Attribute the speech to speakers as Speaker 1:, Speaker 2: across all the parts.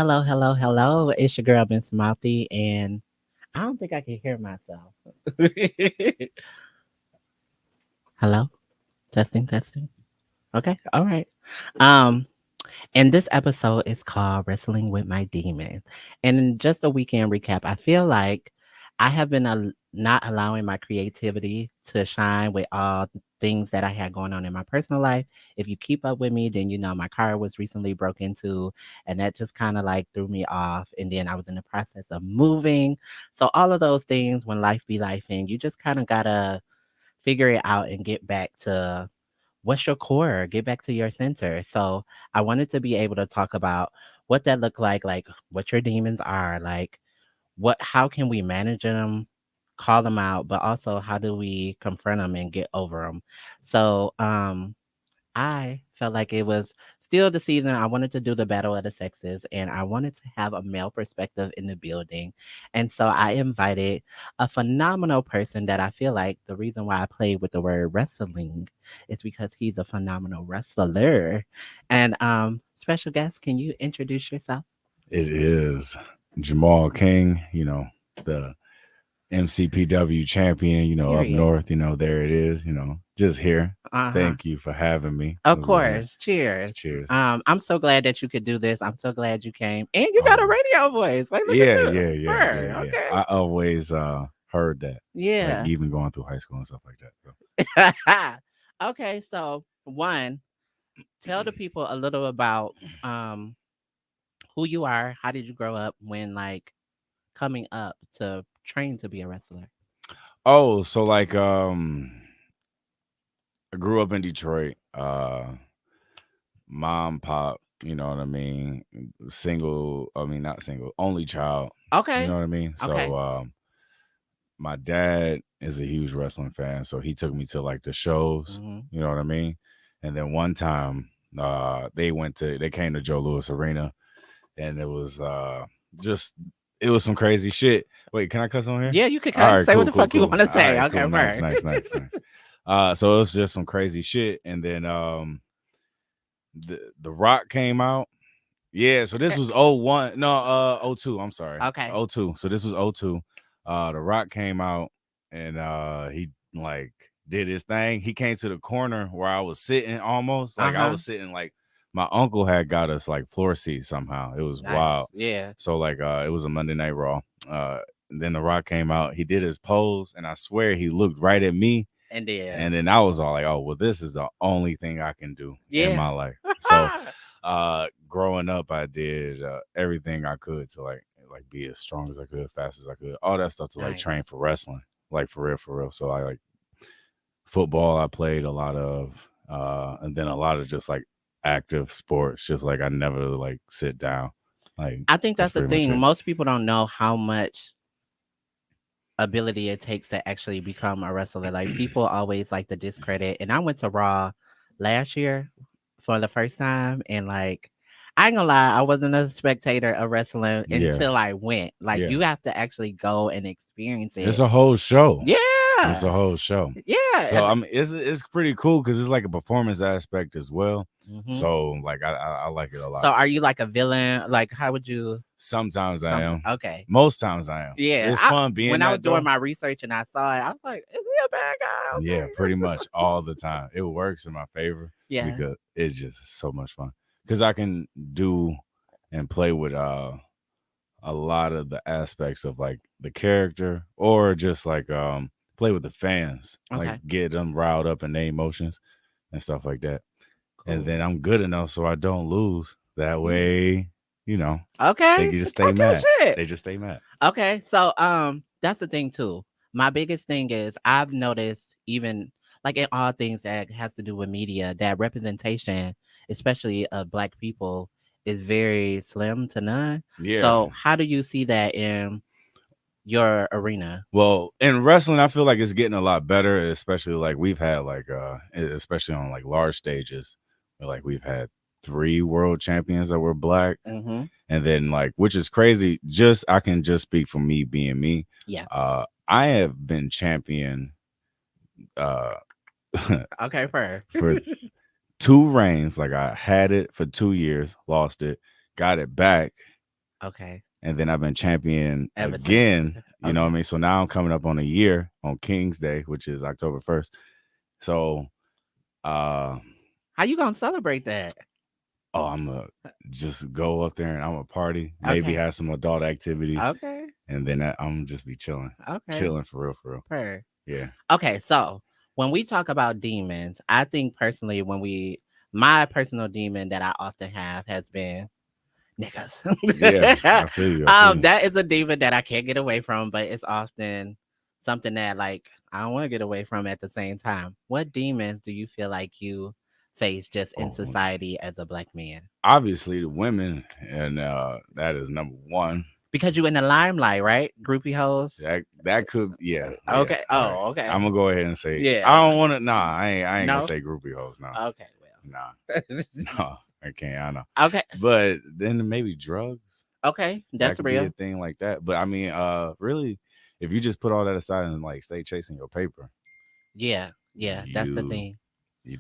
Speaker 1: Hello, hello, hello. It's your girl, Miss Mouthy, and I don't think I can hear myself. Hello? Testing, testing. Okay, all right. Um, and this episode is called Wrestling with My Demons. And in just a weekend recap, I feel like I have been not allowing my creativity to shine with all the things that I had going on in my personal life. If you keep up with me, then you know my car was recently broke into, and that just kind of like threw me off. And then I was in the process of moving. So, all of those things, when life be life, and you just kind of gotta figure it out and get back to what's your core, get back to your center. So I wanted to be able to talk about what that looked like what your demons are, like what how can we manage them, call them out, but also how do we confront them and get over them. So I felt like it was still the season. I wanted to do the battle of the sexes and I wanted to have a male perspective in the building. And so I invited a phenomenal person that I feel like the reason why I played with the word wrestling is because he's a phenomenal wrestler. And special guest, can you introduce yourself?
Speaker 2: It is Jamal Kyng, the MCPW champion, up
Speaker 1: Period.
Speaker 2: north, there it is, just here.
Speaker 1: Uh-huh.
Speaker 2: Thank you for having me
Speaker 1: Of
Speaker 2: over here.
Speaker 1: course. Cheers.
Speaker 2: Cheers.
Speaker 1: I'm so glad that you could do this. I'm so glad you came. And you got a
Speaker 2: Oh,
Speaker 1: radio voice. Like, look at
Speaker 2: yeah,
Speaker 1: you.
Speaker 2: yeah, yeah, yeah,
Speaker 1: Bird.
Speaker 2: yeah.
Speaker 1: Okay.
Speaker 2: I always heard that, like
Speaker 1: Yeah.
Speaker 2: even going through high school and stuff like that. So.
Speaker 1: Okay, so one, tell the people a little about um who you are, how did you grow up when like coming up to train to be a wrestler?
Speaker 2: Oh, so like I grew up in Detroit. Mom, pop, you know what I mean? Single, I mean not single, only child. You know
Speaker 1: Okay.
Speaker 2: what I mean? So
Speaker 1: Okay.
Speaker 2: my dad is a huge wrestling fan, so he took me to like the shows,
Speaker 1: Hmm.
Speaker 2: you know what I mean? And then one time, they came to Joe Louis Arena and it was just it was some crazy shit. Wait, can I cuss on here?
Speaker 1: Yeah, you could
Speaker 2: All
Speaker 1: cuss.
Speaker 2: right,
Speaker 1: Say what
Speaker 2: cool,
Speaker 1: the
Speaker 2: cool,
Speaker 1: fuck you
Speaker 2: cool.
Speaker 1: want to
Speaker 2: All
Speaker 1: say.
Speaker 2: right,
Speaker 1: Okay,
Speaker 2: cool, nice,
Speaker 1: right.
Speaker 2: nice, nice, nice. So it was just some crazy shit. And then the Rock came out. Yeah, so this was '01. No, '02. I'm sorry.
Speaker 1: Okay.
Speaker 2: '02. So this was '02. The Rock came out and he like did his thing. He came to the corner where I was sitting almost. Like I
Speaker 1: Uh-huh.
Speaker 2: was sitting like my uncle had got us like floor seats somehow. It was wild.
Speaker 1: Nice. Yeah.
Speaker 2: So like it was a Monday Night Raw. And then the Rock came out, he did his pose, and I swear he looked right at me.
Speaker 1: And then
Speaker 2: And then I was all like, oh, well, this is the only thing I can do in
Speaker 1: yeah.
Speaker 2: my life. So growing up, I did everything I could to like be as strong as I could, fast as I could, all that stuff to like
Speaker 1: Nice.
Speaker 2: train for wrestling, like for real, for real. So I like football, I played a lot of, and then a lot of just like active sports, just like I never like sit down. Like
Speaker 1: I think
Speaker 2: that's
Speaker 1: that's the
Speaker 2: pretty much
Speaker 1: thing.
Speaker 2: it.
Speaker 1: Most people don't know how much ability it takes to actually become a wrestler. Like people always like to discredit. And I went to Raw last year for the first time, and like I ain't gonna lie, I wasn't a spectator of wrestling
Speaker 2: Yeah,
Speaker 1: until I went. Like
Speaker 2: yeah.
Speaker 1: you have to actually go and experience
Speaker 2: It's
Speaker 1: it.
Speaker 2: a whole show. It's
Speaker 1: Yeah,
Speaker 2: a whole show.
Speaker 1: yeah.
Speaker 2: So I mean, it's pretty cool because it's like a performance aspect as well.
Speaker 1: Hmm.
Speaker 2: So like I like it a
Speaker 1: So
Speaker 2: lot.
Speaker 1: are you like a villain? Like how would you?
Speaker 2: Sometimes I
Speaker 1: Something.
Speaker 2: am.
Speaker 1: Okay.
Speaker 2: Most times I am.
Speaker 1: Yeah.
Speaker 2: It's fun being
Speaker 1: When I was
Speaker 2: that
Speaker 1: doing
Speaker 2: though.
Speaker 1: my research and I saw it, I was like, "Is he a bad guy?"
Speaker 2: Yeah,
Speaker 1: Okay.
Speaker 2: pretty much all the time. It works in my favor
Speaker 1: Yeah.
Speaker 2: because it's just so much fun. Because I can do and play with a lot of the aspects of like the character or just like play with the fans, like
Speaker 1: Okay.
Speaker 2: get them riled up in their emotions and stuff like that. And
Speaker 1: Cool.
Speaker 2: then I'm good enough so I don't lose. That
Speaker 1: Mm.
Speaker 2: way, you know, they
Speaker 1: Okay.
Speaker 2: can just stay
Speaker 1: Okay.
Speaker 2: mad.
Speaker 1: Shit.
Speaker 2: They just stay mad.
Speaker 1: Okay. So that's the thing too. My biggest thing is I've noticed even like in all things that has to do with media, that representation, especially of black people, is very slim to none.
Speaker 2: Yeah.
Speaker 1: So how do you see that in your arena?
Speaker 2: Well, in wrestling, I feel like it's getting a lot better, especially like we've had like especially on like large stages, where like we've had 3 world champions that were black.
Speaker 1: Mm-hmm.
Speaker 2: And then like which is crazy, just I can just speak for me being me.
Speaker 1: Yeah.
Speaker 2: I have been champion uh
Speaker 1: Okay, fair.
Speaker 2: for 2 reigns. Like I had it for 2 years, lost it, got it back,
Speaker 1: Okay.
Speaker 2: and then I've been champion
Speaker 1: Ever since.
Speaker 2: again. You know what I
Speaker 1: Okay.
Speaker 2: mean? So now I'm coming up on a year on King's Day, which is October 1st. So, uh,
Speaker 1: How you gonna celebrate that?
Speaker 2: oh, I'm gonna just go up there and I'm gonna party, maybe
Speaker 1: Okay.
Speaker 2: have some adult activities,
Speaker 1: Okay.
Speaker 2: and then I'm gonna just be chilling,
Speaker 1: Okay.
Speaker 2: chilling for real, for real.
Speaker 1: Per.
Speaker 2: Yeah,
Speaker 1: Okay, so when we talk about demons, I think personally my personal demon that I often have has been niggas.
Speaker 2: yeah. I feel you. I feel you.
Speaker 1: That is a demon that I can't get away from, but it's often something that like I don't want to get away from at the same time. What demons do you feel like you face just in
Speaker 2: Oh,
Speaker 1: society as a black man?
Speaker 2: obviously the women, and that is number one.
Speaker 1: Because you in the limelight, right? Groupie hoes.
Speaker 2: That could, yeah, yeah.
Speaker 1: Okay.
Speaker 2: All right,
Speaker 1: Oh, okay.
Speaker 2: I'm gonna go ahead and say I
Speaker 1: Yeah.
Speaker 2: don't want to. Nah, I ain't gonna
Speaker 1: No.
Speaker 2: say groupie hoes. Nah,
Speaker 1: Okay.
Speaker 2: nah,
Speaker 1: Well.
Speaker 2: no, I can't. I know,
Speaker 1: Okay.
Speaker 2: but then maybe drugs.
Speaker 1: Okay.
Speaker 2: That
Speaker 1: That's
Speaker 2: could be a
Speaker 1: real.
Speaker 2: thing like that. But I mean, really, if you just put all that aside and like stay chasing your paper,
Speaker 1: Yeah. Yeah. That's the
Speaker 2: you
Speaker 1: thing.
Speaker 2: you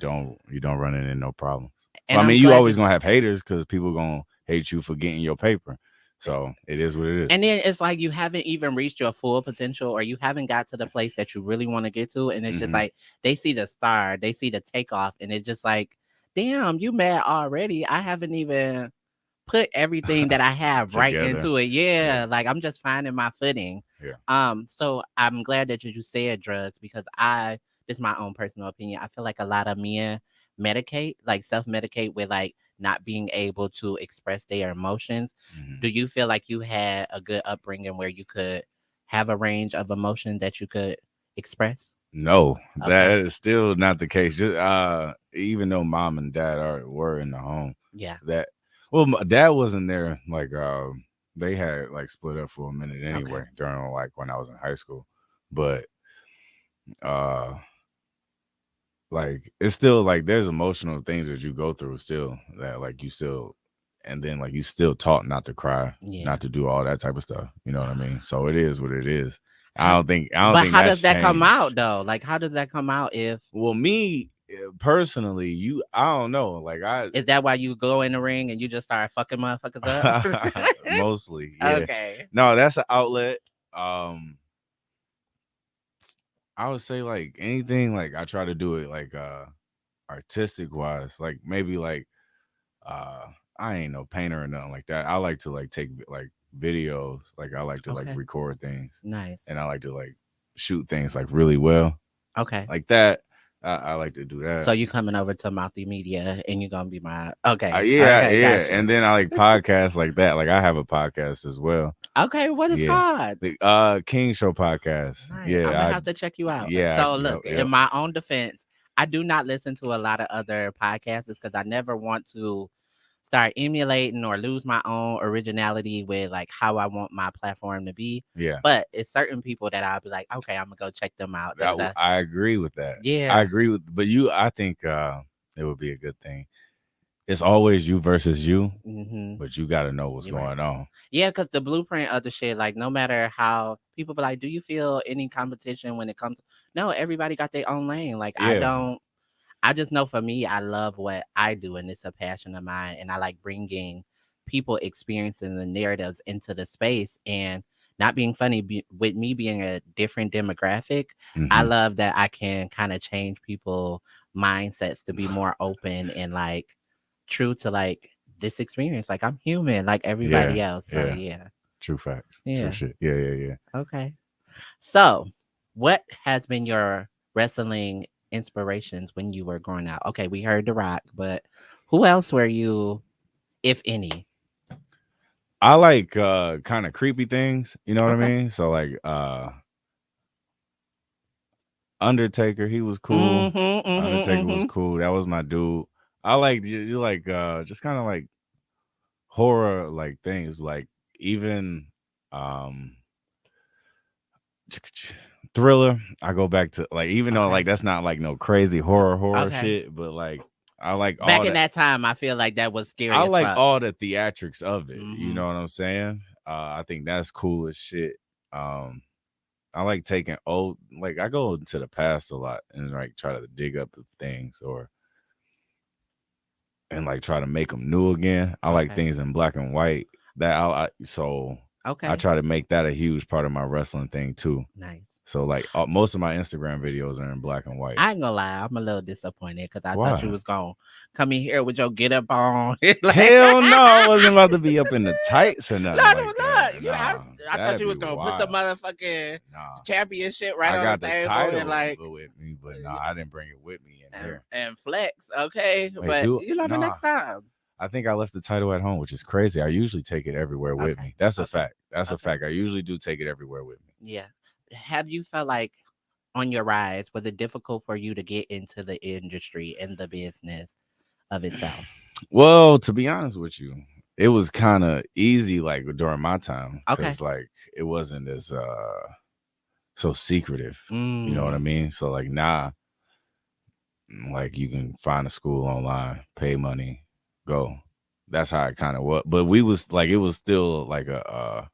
Speaker 2: don't run into no problems. Well,
Speaker 1: And
Speaker 2: I
Speaker 1: I'm
Speaker 2: mean, you
Speaker 1: glad
Speaker 2: always
Speaker 1: you.
Speaker 2: gonna have haters because people gonna hate you for getting your paper. So it is what it is.
Speaker 1: And then it's like you haven't even reached your full potential or you haven't got to the place that you really want to get to. And it's just
Speaker 2: Hmm.
Speaker 1: like they see the star, they see the takeoff, and it's just like, damn, you mad already. I haven't even put everything that I have right
Speaker 2: Together.
Speaker 1: into it.
Speaker 2: Yeah.
Speaker 1: Yeah. Like I'm just finding my footing.
Speaker 2: Yeah.
Speaker 1: So I'm glad that you said drugs because this is my own personal opinion. I feel like a lot of men medicate, like self medicate with like not being able to express their emotions.
Speaker 2: Hmm.
Speaker 1: Do you feel like you had a good upbringing where you could have a range of emotion that you could express?
Speaker 2: No, that
Speaker 1: Okay.
Speaker 2: is still not the case. Just even though mom and dad were in the home,
Speaker 1: Yeah.
Speaker 2: that well, my dad wasn't there. Like they had like split up for a minute
Speaker 1: Okay.
Speaker 2: anyway during like when I was in high school, but uh like it's still like there's emotional things that you go through still that like you still, and then like you still taught not to cry,
Speaker 1: Yeah.
Speaker 2: not to do all that type of stuff. You know what I mean? So it is what it is. I
Speaker 1: How,
Speaker 2: don't think I don't
Speaker 1: but
Speaker 2: think
Speaker 1: how
Speaker 2: that's
Speaker 1: does that come
Speaker 2: changed.
Speaker 1: out though? Like, how does that come out if
Speaker 2: Well, me personally, I don't know. Like
Speaker 1: is that why you go in the ring and you just start fucking motherfuckers up?
Speaker 2: mostly, yeah.
Speaker 1: Okay.
Speaker 2: No, that's an outlet. Um, I would say like anything. Like I try to do it like artistic wise. Like maybe like uh I ain't no painter or nothing like that. I like to like take like videos. Like I like to like
Speaker 1: Okay.
Speaker 2: record things,
Speaker 1: Nice.
Speaker 2: and I like to like shoot things like really well,
Speaker 1: Okay.
Speaker 2: like that. I like to do that.
Speaker 1: So you coming over to Mouthy Media and you're gonna be my okay.
Speaker 2: Yeah,
Speaker 1: Okay,
Speaker 2: yeah,
Speaker 1: got you.
Speaker 2: and then I like podcasts like that. Like I have a podcast as well.
Speaker 1: Okay, what is
Speaker 2: Yeah,
Speaker 1: called?
Speaker 2: the King Show podcast.
Speaker 1: Nice. I'm gonna
Speaker 2: Yeah,
Speaker 1: have to check you out. So
Speaker 2: yep,
Speaker 1: look, in
Speaker 2: yep.
Speaker 1: my own defense, I do not listen to a lot of other podcasts because I never want to start emulating or lose my own originality with like how I want my platform to be.
Speaker 2: Yeah,
Speaker 1: But it's certain people that I'll be like, okay, I'm gonna go check them out. Da, da, da.
Speaker 2: I agree with that. I
Speaker 1: Yeah.
Speaker 2: agree with, but I think it would be a good thing. It's always you versus you,
Speaker 1: Mm-hmm.
Speaker 2: but you got to know what's
Speaker 1: You're right.
Speaker 2: going on.
Speaker 1: Yeah, because the blueprint of the shit, like no matter how people be like, do you feel any competition when it comes? No, everybody got their own lane. Like I
Speaker 2: Yeah.
Speaker 1: don't. I just know for me, I love what I do, and it's a passion of mine. And I like bringing people experiencing the narratives into the space and not being funny. With me being a different demographic, I
Speaker 2: Hmm.
Speaker 1: love that I can kind of change people mindsets to be more open and like true to like this experience. Like I'm human, like
Speaker 2: Yeah.
Speaker 1: everybody else. So
Speaker 2: Yeah.
Speaker 1: yeah,
Speaker 2: True facts. True
Speaker 1: yeah,
Speaker 2: shit. Yeah. Yeah. Yeah.
Speaker 1: okay. So, what has been your wrestling inspirations when you were growing up? Okay, we heard The Rock, but who else were you, if any?
Speaker 2: I like kind of creepy things. You know what I
Speaker 1: Okay.
Speaker 2: mean? So like Undertaker, he was cool.
Speaker 1: Mm-hmm. Mm-hmm.
Speaker 2: Undertaker was
Speaker 1: Mm-hmm.
Speaker 2: cool. That was my dude. I like you like just kind of like horror like things like even um Thriller. I go back to like even though like
Speaker 1: Okay.
Speaker 2: that's not like no crazy horror
Speaker 1: Okay.
Speaker 2: shit, but like I like
Speaker 1: Back
Speaker 2: all
Speaker 1: in
Speaker 2: that.
Speaker 1: that time, I feel like that was
Speaker 2: I
Speaker 1: scary as
Speaker 2: like
Speaker 1: fuck.
Speaker 2: all the theatrics of it. You
Speaker 1: Mm-hmm.
Speaker 2: know what I'm saying? I think that's cool as shit. Um, I like taking old, like I go into the past a lot and like try to dig up the things or and like try to make them new again. I like
Speaker 1: Okay.
Speaker 2: things in black and white. So I
Speaker 1: Okay.
Speaker 2: try to make that a huge part of my wrestling thing too.
Speaker 1: Nice.
Speaker 2: So like most of my Instagram videos are in black and white.
Speaker 1: I ain't gonna lie, I'm a little disappointed because I thought you
Speaker 2: Why?
Speaker 1: was gonna come in here with your get up on. Like,
Speaker 2: Hell no, I wasn't about to be up in the tights or nothing
Speaker 1: no,
Speaker 2: like
Speaker 1: no,
Speaker 2: that.
Speaker 1: you know, I,
Speaker 2: Nah,
Speaker 1: I thought
Speaker 2: that'd
Speaker 1: you
Speaker 2: be
Speaker 1: was gonna put the
Speaker 2: wild.
Speaker 1: motherfucking
Speaker 2: Nah,
Speaker 1: championship right
Speaker 2: I
Speaker 1: on the
Speaker 2: got the
Speaker 1: table and
Speaker 2: title
Speaker 1: like
Speaker 2: with me, but nah, I didn't bring it with me in here.
Speaker 1: and flex, okay?
Speaker 2: Wait,
Speaker 1: But
Speaker 2: do
Speaker 1: you know, the
Speaker 2: nah.
Speaker 1: next time,
Speaker 2: I think I left the title at home, which is crazy. I usually take it everywhere with
Speaker 1: okay,
Speaker 2: me. That's a
Speaker 1: okay,
Speaker 2: fact. That's a
Speaker 1: okay,
Speaker 2: fact. I usually do take it everywhere with me.
Speaker 1: yeah. Have you felt like on your rise, was it difficult for you to get into the industry and the business of itself?
Speaker 2: Well, to be honest with you, it was kind of easy like during my time
Speaker 1: Okay.
Speaker 2: because like it wasn't as so secretive. You know what I
Speaker 1: Mm,
Speaker 2: mean? So like nah, like you can find a school online, pay money, go. That's how it kind of was. But we was like it was still like a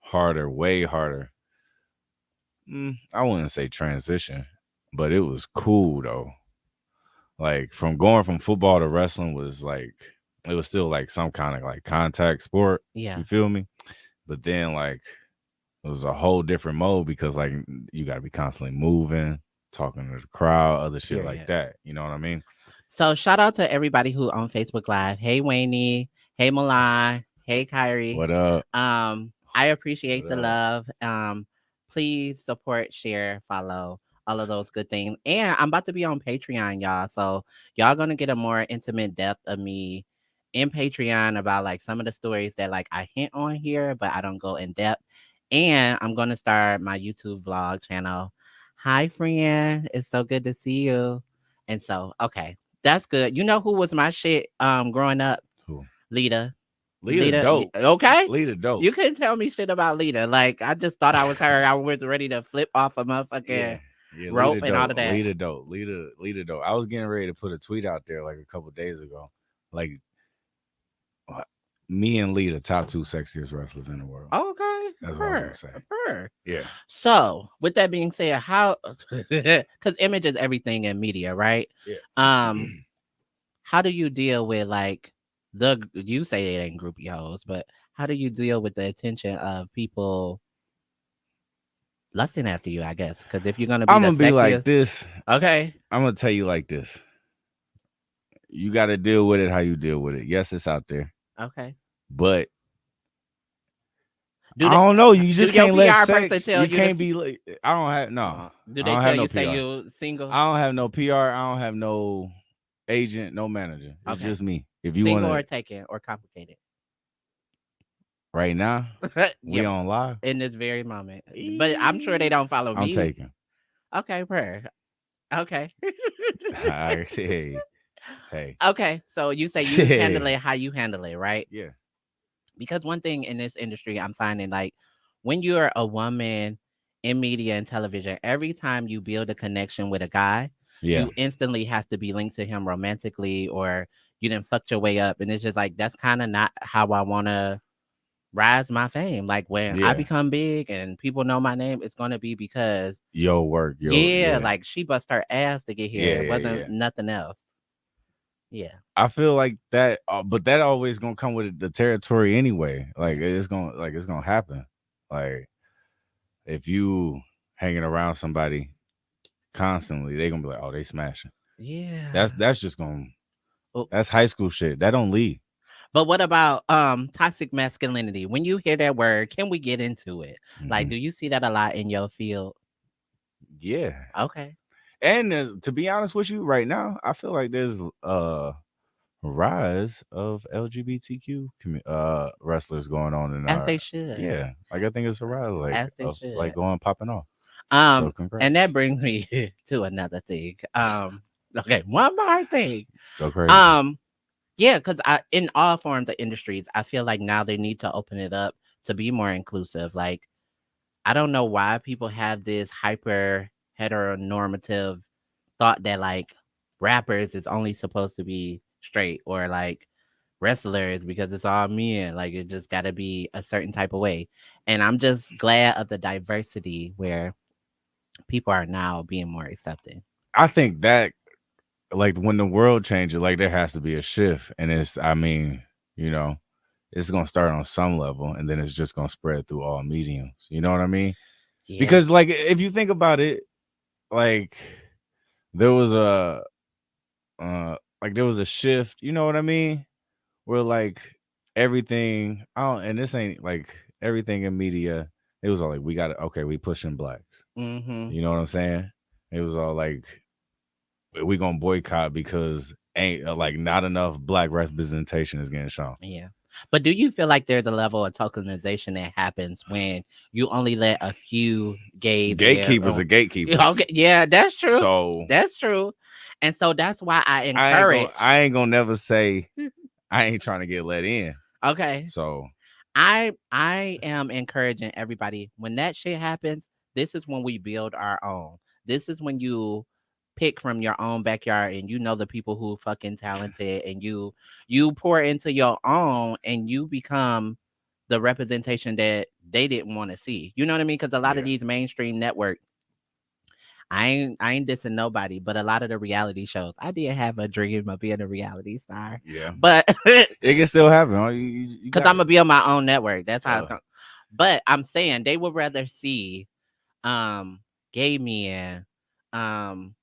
Speaker 2: harder, way harder. I wouldn't say transition, but it was cool though. Like from going from football to wrestling was like it was still like some kind of like contact sport.
Speaker 1: yeah,
Speaker 2: You feel me? But then like it was a whole different mode because like you got to be constantly moving, talking to the crowd, other shit like
Speaker 1: period.
Speaker 2: that. You know what I mean?
Speaker 1: So shout out to everybody who on Facebook Live. Hey Wayne, hey Milan, hey Kyrie.
Speaker 2: What up?
Speaker 1: I
Speaker 2: What
Speaker 1: appreciate the
Speaker 2: up?
Speaker 1: love. Please support, share, follow, all of those good things. And I'm about to be on Patreon, y'all. So y'all gonna get a more intimate depth of me in Patreon about like some of the stories that like I hint on here, but I don't go in depth. And I'm gonna start my YouTube vlog channel. Hi friend, it's so good to see you. And so, okay, that's good. You know who was my shit growing up?
Speaker 2: Who?
Speaker 1: Lita.
Speaker 2: Leader
Speaker 1: Lita,
Speaker 2: dope.
Speaker 1: okay?
Speaker 2: Leader dope.
Speaker 1: You couldn't tell me shit about Lita. Like I just thought I was her. I was ready to flip off a
Speaker 2: Yeah.
Speaker 1: motherfucking
Speaker 2: Yeah, leader
Speaker 1: rope and all
Speaker 2: dope.
Speaker 1: of that.
Speaker 2: Leader dope. Leader dope. I was getting ready to put a tweet out there like a couple days ago. Like uh, me and Lee, the top two sexiest wrestlers in the world.
Speaker 1: Okay,
Speaker 2: That's what I was gonna
Speaker 1: her,
Speaker 2: say.
Speaker 1: her.
Speaker 2: Yeah.
Speaker 1: So, with that being said, how because image is everything in media, right?
Speaker 2: Yeah.
Speaker 1: Um, how do you deal with like you say it ain't groupie hoes, but how do you deal with the attention of people lusting after you? I guess because if you're gonna be
Speaker 2: I'm
Speaker 1: the
Speaker 2: gonna be like
Speaker 1: sexiest,
Speaker 2: this.
Speaker 1: okay,
Speaker 2: I'm gonna tell you like this. You got to deal with it how you deal with it. Yes, it's out there,
Speaker 1: okay.
Speaker 2: but
Speaker 1: Do
Speaker 2: I
Speaker 1: they
Speaker 2: don't know. You
Speaker 1: do
Speaker 2: just
Speaker 1: your
Speaker 2: can't let
Speaker 1: PR person
Speaker 2: sex.
Speaker 1: tell
Speaker 2: You
Speaker 1: you
Speaker 2: can't
Speaker 1: this?
Speaker 2: be like. I don't have no.
Speaker 1: Do
Speaker 2: I
Speaker 1: they
Speaker 2: don't
Speaker 1: tell
Speaker 2: have no
Speaker 1: you say
Speaker 2: PR.
Speaker 1: you single,
Speaker 2: I don't have no PR. I don't have no agent, no manager. It's
Speaker 1: okay,
Speaker 2: just me. If you want
Speaker 1: single
Speaker 2: to,
Speaker 1: or taken or complicated?
Speaker 2: right now, we
Speaker 1: Yep,
Speaker 2: on live.
Speaker 1: in this very moment. But I'm sure they don't follow
Speaker 2: I'm
Speaker 1: me.
Speaker 2: taking.
Speaker 1: Okay, prayer. Okay.
Speaker 2: Hey, hey,
Speaker 1: Okay, so you say you handle
Speaker 2: hey.
Speaker 1: it how you handle it, right?
Speaker 2: Yeah,
Speaker 1: Because one thing in this industry I'm finding like when you're a woman in media and television, every time you build a connection with a guy,
Speaker 2: yeah,
Speaker 1: you instantly have to be linked to him romantically or you didn't fuck your way up. And it's just like that's kind of not how I wanna rise my fame. Like when I
Speaker 2: yeah.
Speaker 1: become big and people know my name, it's gonna be because
Speaker 2: Yo, work, yo,
Speaker 1: yeah,
Speaker 2: yeah,
Speaker 1: like she bust her ass to get here.
Speaker 2: yeah,
Speaker 1: It
Speaker 2: yeah,
Speaker 1: wasn't
Speaker 2: yeah.
Speaker 1: nothing else. Yeah.
Speaker 2: I feel like that, but that always gonna come with the territory anyway. Like it's gonna happen. Like if you hanging around somebody constantly, they gonna be like, oh, they smashing.
Speaker 1: Yeah.
Speaker 2: That's just gonna
Speaker 1: Oh,
Speaker 2: that's high school shit. That don't lead.
Speaker 1: but what about toxic masculinity? When you hear that word, can we get into it? Like,
Speaker 2: Hmm.
Speaker 1: do you see that a lot in your field?
Speaker 2: Yeah,
Speaker 1: Okay.
Speaker 2: and to be honest with you, right now, I feel like there's rise of LGBTQ wrestlers going on in
Speaker 1: As
Speaker 2: our
Speaker 1: they should.
Speaker 2: yeah. Like I think it's a rise like
Speaker 1: As they
Speaker 2: of like
Speaker 1: should.
Speaker 2: going popping off. So
Speaker 1: Um, and that
Speaker 2: congrats.
Speaker 1: brings me to another thing. Okay, one more thing.
Speaker 2: Go crazy.
Speaker 1: Um, yeah, because I in all forms of industries, I feel like now they need to open it up to be more inclusive. Like, I don't know why people have this hyper heteronormative thought that like rappers is only supposed to be straight or like wrestlers because it's all men. Like it just got to be a certain type of way. And I'm just glad of the diversity where people are now being more accepting.
Speaker 2: I think that like when the world changes, like there has to be a shift. And it's I mean, you know, it's gonna start on some level, and then it's just gonna spread through all mediums. You know what I mean?
Speaker 1: Yeah.
Speaker 2: Because like if you think about it, like there was a there was a shift. You know what I mean? Where like everything, I don't, and this ain't like everything in media. It was all like we got to okay, we pushing blacks.
Speaker 1: Mm-hmm.
Speaker 2: You know what I'm saying? It was all like we gonna boycott because ain't like not enough black representation is getting shown.
Speaker 1: Yeah. But do you feel like there's a level of tokenization that happens when you only let a few gays in?
Speaker 2: Gatekeepers are
Speaker 1: Okay,
Speaker 2: gatekeepers.
Speaker 1: yeah, that's true.
Speaker 2: So
Speaker 1: That's true. And so that's why I encourage.
Speaker 2: I ain't gonna never say I ain't trying to get let in.
Speaker 1: Okay.
Speaker 2: So
Speaker 1: I am encouraging everybody when that shit happens, this is when we build our own. This is when you pick from your own backyard and you know the people who fucking talented and you pour into your own and you become the representation that they didn't want to see. You know what I mean? Cuz a lot of
Speaker 2: yeah,
Speaker 1: these mainstream networks I ain't dissing nobody, but a lot of the reality shows, I did have a dream of being a reality star.
Speaker 2: yeah,
Speaker 1: But
Speaker 2: it can still happen. You
Speaker 1: because
Speaker 2: got
Speaker 1: I'm
Speaker 2: it.
Speaker 1: gonna be on my own network. That's how it's
Speaker 2: Uh,
Speaker 1: going. But I'm saying they would rather see um gay men, um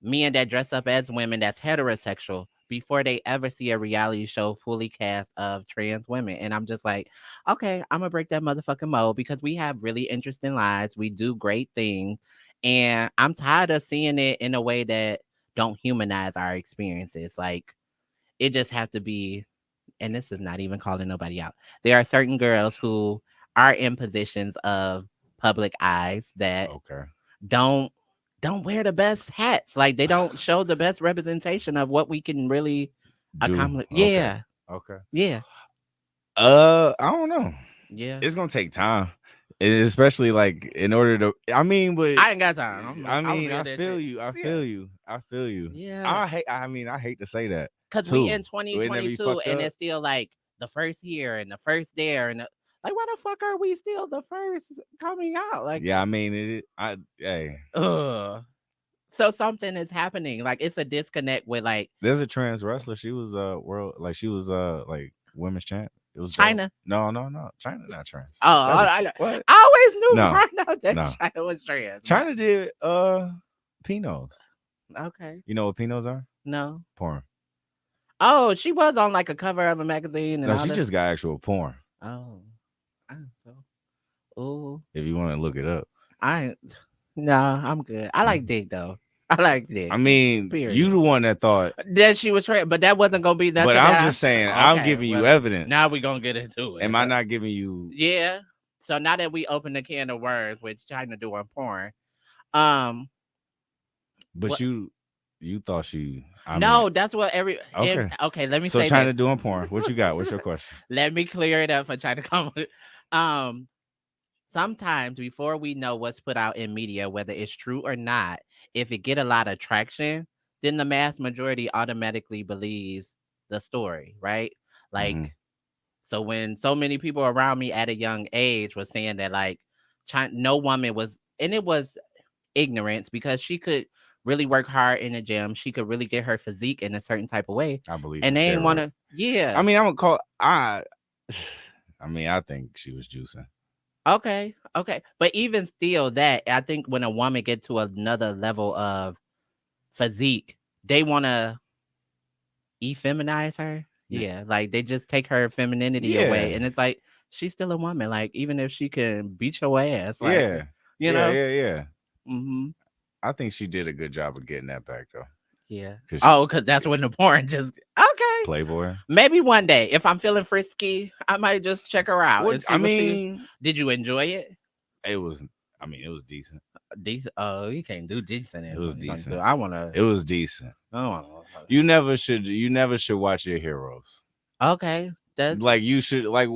Speaker 1: men that dress up as women that's heterosexual before they ever see a reality show fully cast of trans women. And I'm just like, okay, I'm gonna break that motherfucking mold because we have really interesting lives. We do great things. And I'm tired of seeing it in a way that don't humanize our experiences. Like it just have to be, and this is not even calling nobody out. There are certain girls who are in positions of public eyes that
Speaker 2: okay.
Speaker 1: don't don't wear the best hats. Like they don't show the best representation of what we can really
Speaker 2: Do
Speaker 1: accomplish.
Speaker 2: okay.
Speaker 1: Yeah.
Speaker 2: Okay.
Speaker 1: Yeah.
Speaker 2: I don't know.
Speaker 1: Yeah.
Speaker 2: It's gonna take time, and especially like in order to. I mean, but
Speaker 1: I ain't got time. I'm gonna
Speaker 2: I
Speaker 1: build that
Speaker 2: feel
Speaker 1: shit.
Speaker 2: you. I
Speaker 1: Yeah.
Speaker 2: feel you. I feel you.
Speaker 1: Yeah.
Speaker 2: I hate. I mean, I hate to say that
Speaker 1: Cause we
Speaker 2: too.
Speaker 1: in
Speaker 2: Whenever you
Speaker 1: 2022
Speaker 2: fucked
Speaker 1: and
Speaker 2: up,
Speaker 1: it's still like the first here and the first there and like why the fuck are we still the first coming out? Like
Speaker 2: yeah. I mean, it. I hey,
Speaker 1: ugh. So something is happening. Like it's a disconnect with like
Speaker 2: there's a trans wrestler. She was world like she was like women's champ. It was dope.
Speaker 1: China.
Speaker 2: No, no, no. China not trans.
Speaker 1: Oh,
Speaker 2: That'd be
Speaker 1: I
Speaker 2: what?
Speaker 1: always knew
Speaker 2: No,
Speaker 1: growing up that
Speaker 2: no.
Speaker 1: China was trans, but
Speaker 2: China did Pinos.
Speaker 1: okay.
Speaker 2: You know what Pinos are?
Speaker 1: No.
Speaker 2: Porn.
Speaker 1: Oh, she was on like a cover of a magazine and
Speaker 2: No,
Speaker 1: all
Speaker 2: she
Speaker 1: this.
Speaker 2: just got actual porn.
Speaker 1: Oh. So ooh.
Speaker 2: If you want to look it up.
Speaker 1: I ain't no, I'm good. I like dick though. I like
Speaker 2: I
Speaker 1: dick.
Speaker 2: mean, you
Speaker 1: Period.
Speaker 2: the one that thought,
Speaker 1: That she was trans, but that wasn't gonna be
Speaker 2: but
Speaker 1: nothing
Speaker 2: I'm
Speaker 1: that
Speaker 2: just saying,
Speaker 1: I
Speaker 2: I'm
Speaker 1: okay.
Speaker 2: giving you
Speaker 1: Well now
Speaker 2: evidence.
Speaker 1: we gonna get into
Speaker 2: Am
Speaker 1: it.
Speaker 2: I not giving you?
Speaker 1: Yeah. So now that we open the can of worms with China doing porn, um
Speaker 2: But
Speaker 1: what
Speaker 2: you thought she. I mean,
Speaker 1: no, that's what
Speaker 2: okay.
Speaker 1: okay, let me
Speaker 2: So
Speaker 1: say this.
Speaker 2: China doing porn. What you got? What's your question?
Speaker 1: Let me clear it up for China come. Um, sometimes before we know what's put out in media, whether it's true or not, if it get a lot of traction, then the mass majority automatically believes the story, right?
Speaker 2: Mm-hmm.
Speaker 1: Like, so when so many people around me at a young age was saying that like China, no woman was, and it was ignorance because she could really work hard in the gym. She could really get her physique in a certain type of way.
Speaker 2: I believe in
Speaker 1: And they ain't want
Speaker 2: steroid.
Speaker 1: to, yeah.
Speaker 2: I mean, I'm gonna call. I mean, I think she was juicing.
Speaker 1: Okay. Okay. But even still that, I think when a woman get to another level of physique, they want to effeminize her.
Speaker 2: Yeah,
Speaker 1: Yeah. Like they just take her femininity away.
Speaker 2: yeah,
Speaker 1: And it's like, she's still a woman. Like, even if she can beat your ass, like,
Speaker 2: yeah,
Speaker 1: you
Speaker 2: yeah,
Speaker 1: know?
Speaker 2: yeah, yeah.
Speaker 1: Mm-hmm.
Speaker 2: I think she did a good job of getting that back though,
Speaker 1: Yeah.
Speaker 2: because
Speaker 1: Oh, because that's when the porn just, okay.
Speaker 2: Playboy.
Speaker 1: Maybe one day, if I'm feeling frisky, I might just check her out and
Speaker 2: What
Speaker 1: see
Speaker 2: I
Speaker 1: what she.
Speaker 2: mean,
Speaker 1: Did you enjoy it?
Speaker 2: it was. I mean, it was decent.
Speaker 1: Decent. Oh, you can't do decent
Speaker 2: It
Speaker 1: in
Speaker 2: was
Speaker 1: 2022.
Speaker 2: decent.
Speaker 1: I wanna.
Speaker 2: It was decent.
Speaker 1: I wanna.
Speaker 2: You never should. You never should watch your heroes.
Speaker 1: Okay. That's
Speaker 2: Like you should. Like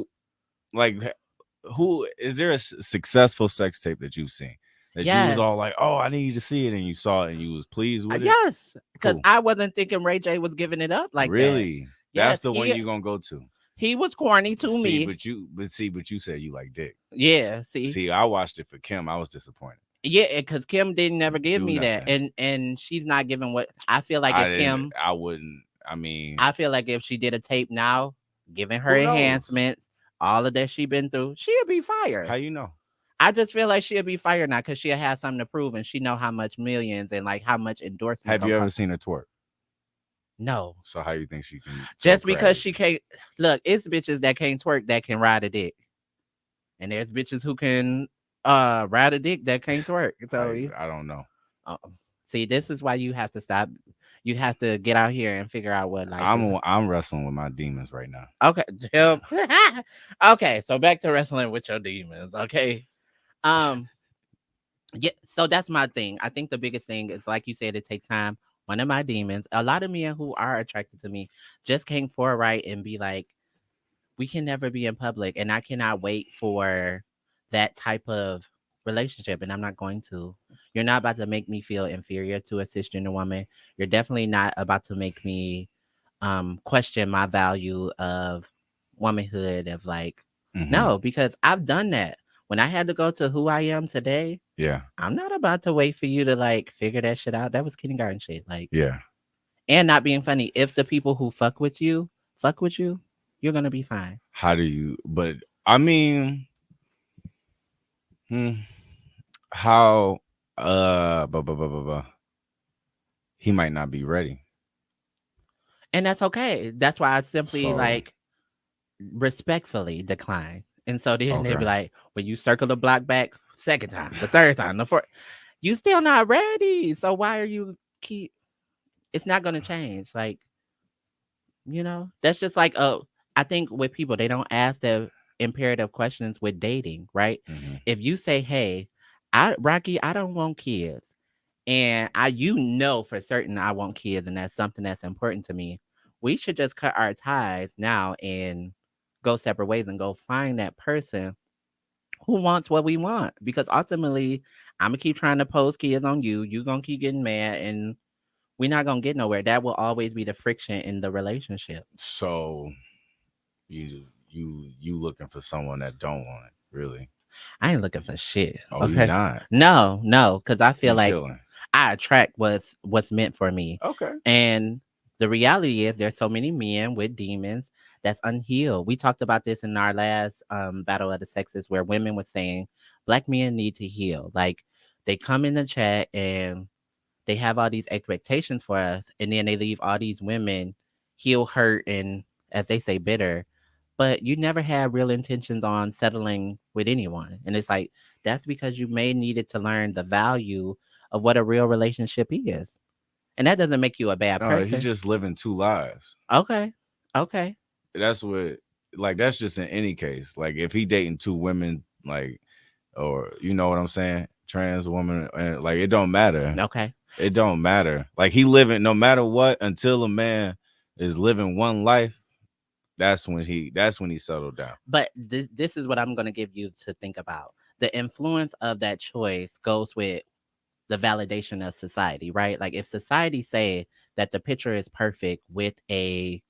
Speaker 2: who is there a successful sex tape that you've seen that you was all
Speaker 1: yes.
Speaker 2: like, oh, I need to see it, and you saw it and you was pleased with it?
Speaker 1: Yes. Because
Speaker 2: Cool.
Speaker 1: I wasn't thinking Ray J was giving it up like that.
Speaker 2: Really? That's
Speaker 1: Yes,
Speaker 2: the one you gonna go to.
Speaker 1: he was corny to
Speaker 2: See,
Speaker 1: me.
Speaker 2: but you said you like dick.
Speaker 1: Yeah. See.
Speaker 2: See, I watched it for Kim. I was disappointed.
Speaker 1: Yeah, because Kim didn't never give
Speaker 2: Do
Speaker 1: me that,
Speaker 2: nothing.
Speaker 1: and she's not giving what I feel like.
Speaker 2: I
Speaker 1: If
Speaker 2: didn't.
Speaker 1: Kim,
Speaker 2: I wouldn't. I mean,
Speaker 1: I feel like if she did a tape now, giving her
Speaker 2: Who knows?
Speaker 1: enhancements, all of that she been through, she'll be
Speaker 2: How
Speaker 1: fired.
Speaker 2: you know?
Speaker 1: I just feel like she'll be fired now because she'll have something to prove and she know how much millions and like how much endorsement
Speaker 2: Have
Speaker 1: gonna
Speaker 2: you ever
Speaker 1: cost.
Speaker 2: seen her twerk?
Speaker 1: No.
Speaker 2: So how you think she can go
Speaker 1: Just because she
Speaker 2: crazy?
Speaker 1: can't look, it's bitches that can't twerk that can ride a dick. And there's bitches who can ride a dick that can't twerk. So
Speaker 2: I don't know.
Speaker 1: uh, see, this is why you have to stop. You have to get out here and figure out what life is.
Speaker 2: I'm wrestling with my demons right now.
Speaker 1: Okay. Jim. Okay, so back to wrestling with your demons. Okay. Um, yeah, so that's my thing. I think the biggest thing is like you said, it takes time. One of my demons, a lot of men who are attracted to me just came forward and be like, we can never be in public and I cannot wait for that type of relationship and I'm not going to. You're not about to make me feel inferior to a cisgender woman. You're definitely not about to make me question my value of womanhood of like
Speaker 2: Hmm.
Speaker 1: no, because I've done that. When I had to go to who I am today,
Speaker 2: Yeah,
Speaker 1: I'm not about to wait for you to like figure that shit out. That was kindergarten shit. Like
Speaker 2: yeah.
Speaker 1: and not being funny. If the people who fuck with you, you're gonna be fine.
Speaker 2: How do you? But I mean, hmm, how? He might not be ready.
Speaker 1: And that's okay. That's why I simply
Speaker 2: So
Speaker 1: like respectfully decline. And so then they be
Speaker 2: okay.
Speaker 1: like, when you circle the block back second time, the third time, the fourth, you still not ready. So why are you keep? It's not gonna change. Like that's just like I think with people they don't ask the imperative questions with dating, right?
Speaker 2: Hmm.
Speaker 1: If you say, "Hey, I don't want kids," and I for certain I want kids, and that's something that's important to me. We should just cut our ties now and go separate ways and go find that person who wants what we want. Because ultimately, I'm gonna keep trying to pose kids on you. You gonna keep getting mad, and we're not gonna get nowhere. That will always be the friction in the relationship.
Speaker 2: So you looking for someone that don't want it, really?
Speaker 1: I ain't looking for shit.
Speaker 2: Oh, you
Speaker 1: Okay.
Speaker 2: not?
Speaker 1: No, no, because I feel
Speaker 2: You
Speaker 1: like
Speaker 2: chilling?
Speaker 1: I attract what's meant for me.
Speaker 2: Okay.
Speaker 1: And the reality is there's so many men with demons that's unhealed. We talked about this in our last battle of the sexes where women were saying black men need to heal. Like they come in the chat and they have all these expectations for us and then they leave all these women heal hurt and as they say bitter, but you never had real intentions on settling with anyone. And it's like that's because you may needed to learn the value of what a real relationship is. And that doesn't make you a bad
Speaker 2: No, he
Speaker 1: person.
Speaker 2: just living two lives.
Speaker 1: Okay. Okay.
Speaker 2: That's what, like, that's just in any case. Like, if he dating two women, like, or you know what I'm saying, trans woman, and like, it don't matter.
Speaker 1: Okay.
Speaker 2: It don't matter. Like, he living no matter what until a man is living one life. That's when he settled down.
Speaker 1: But this is what I'm going to give you to think about. The influence of that choice goes with the validation of society, right? Like if society say that the picture is perfect with a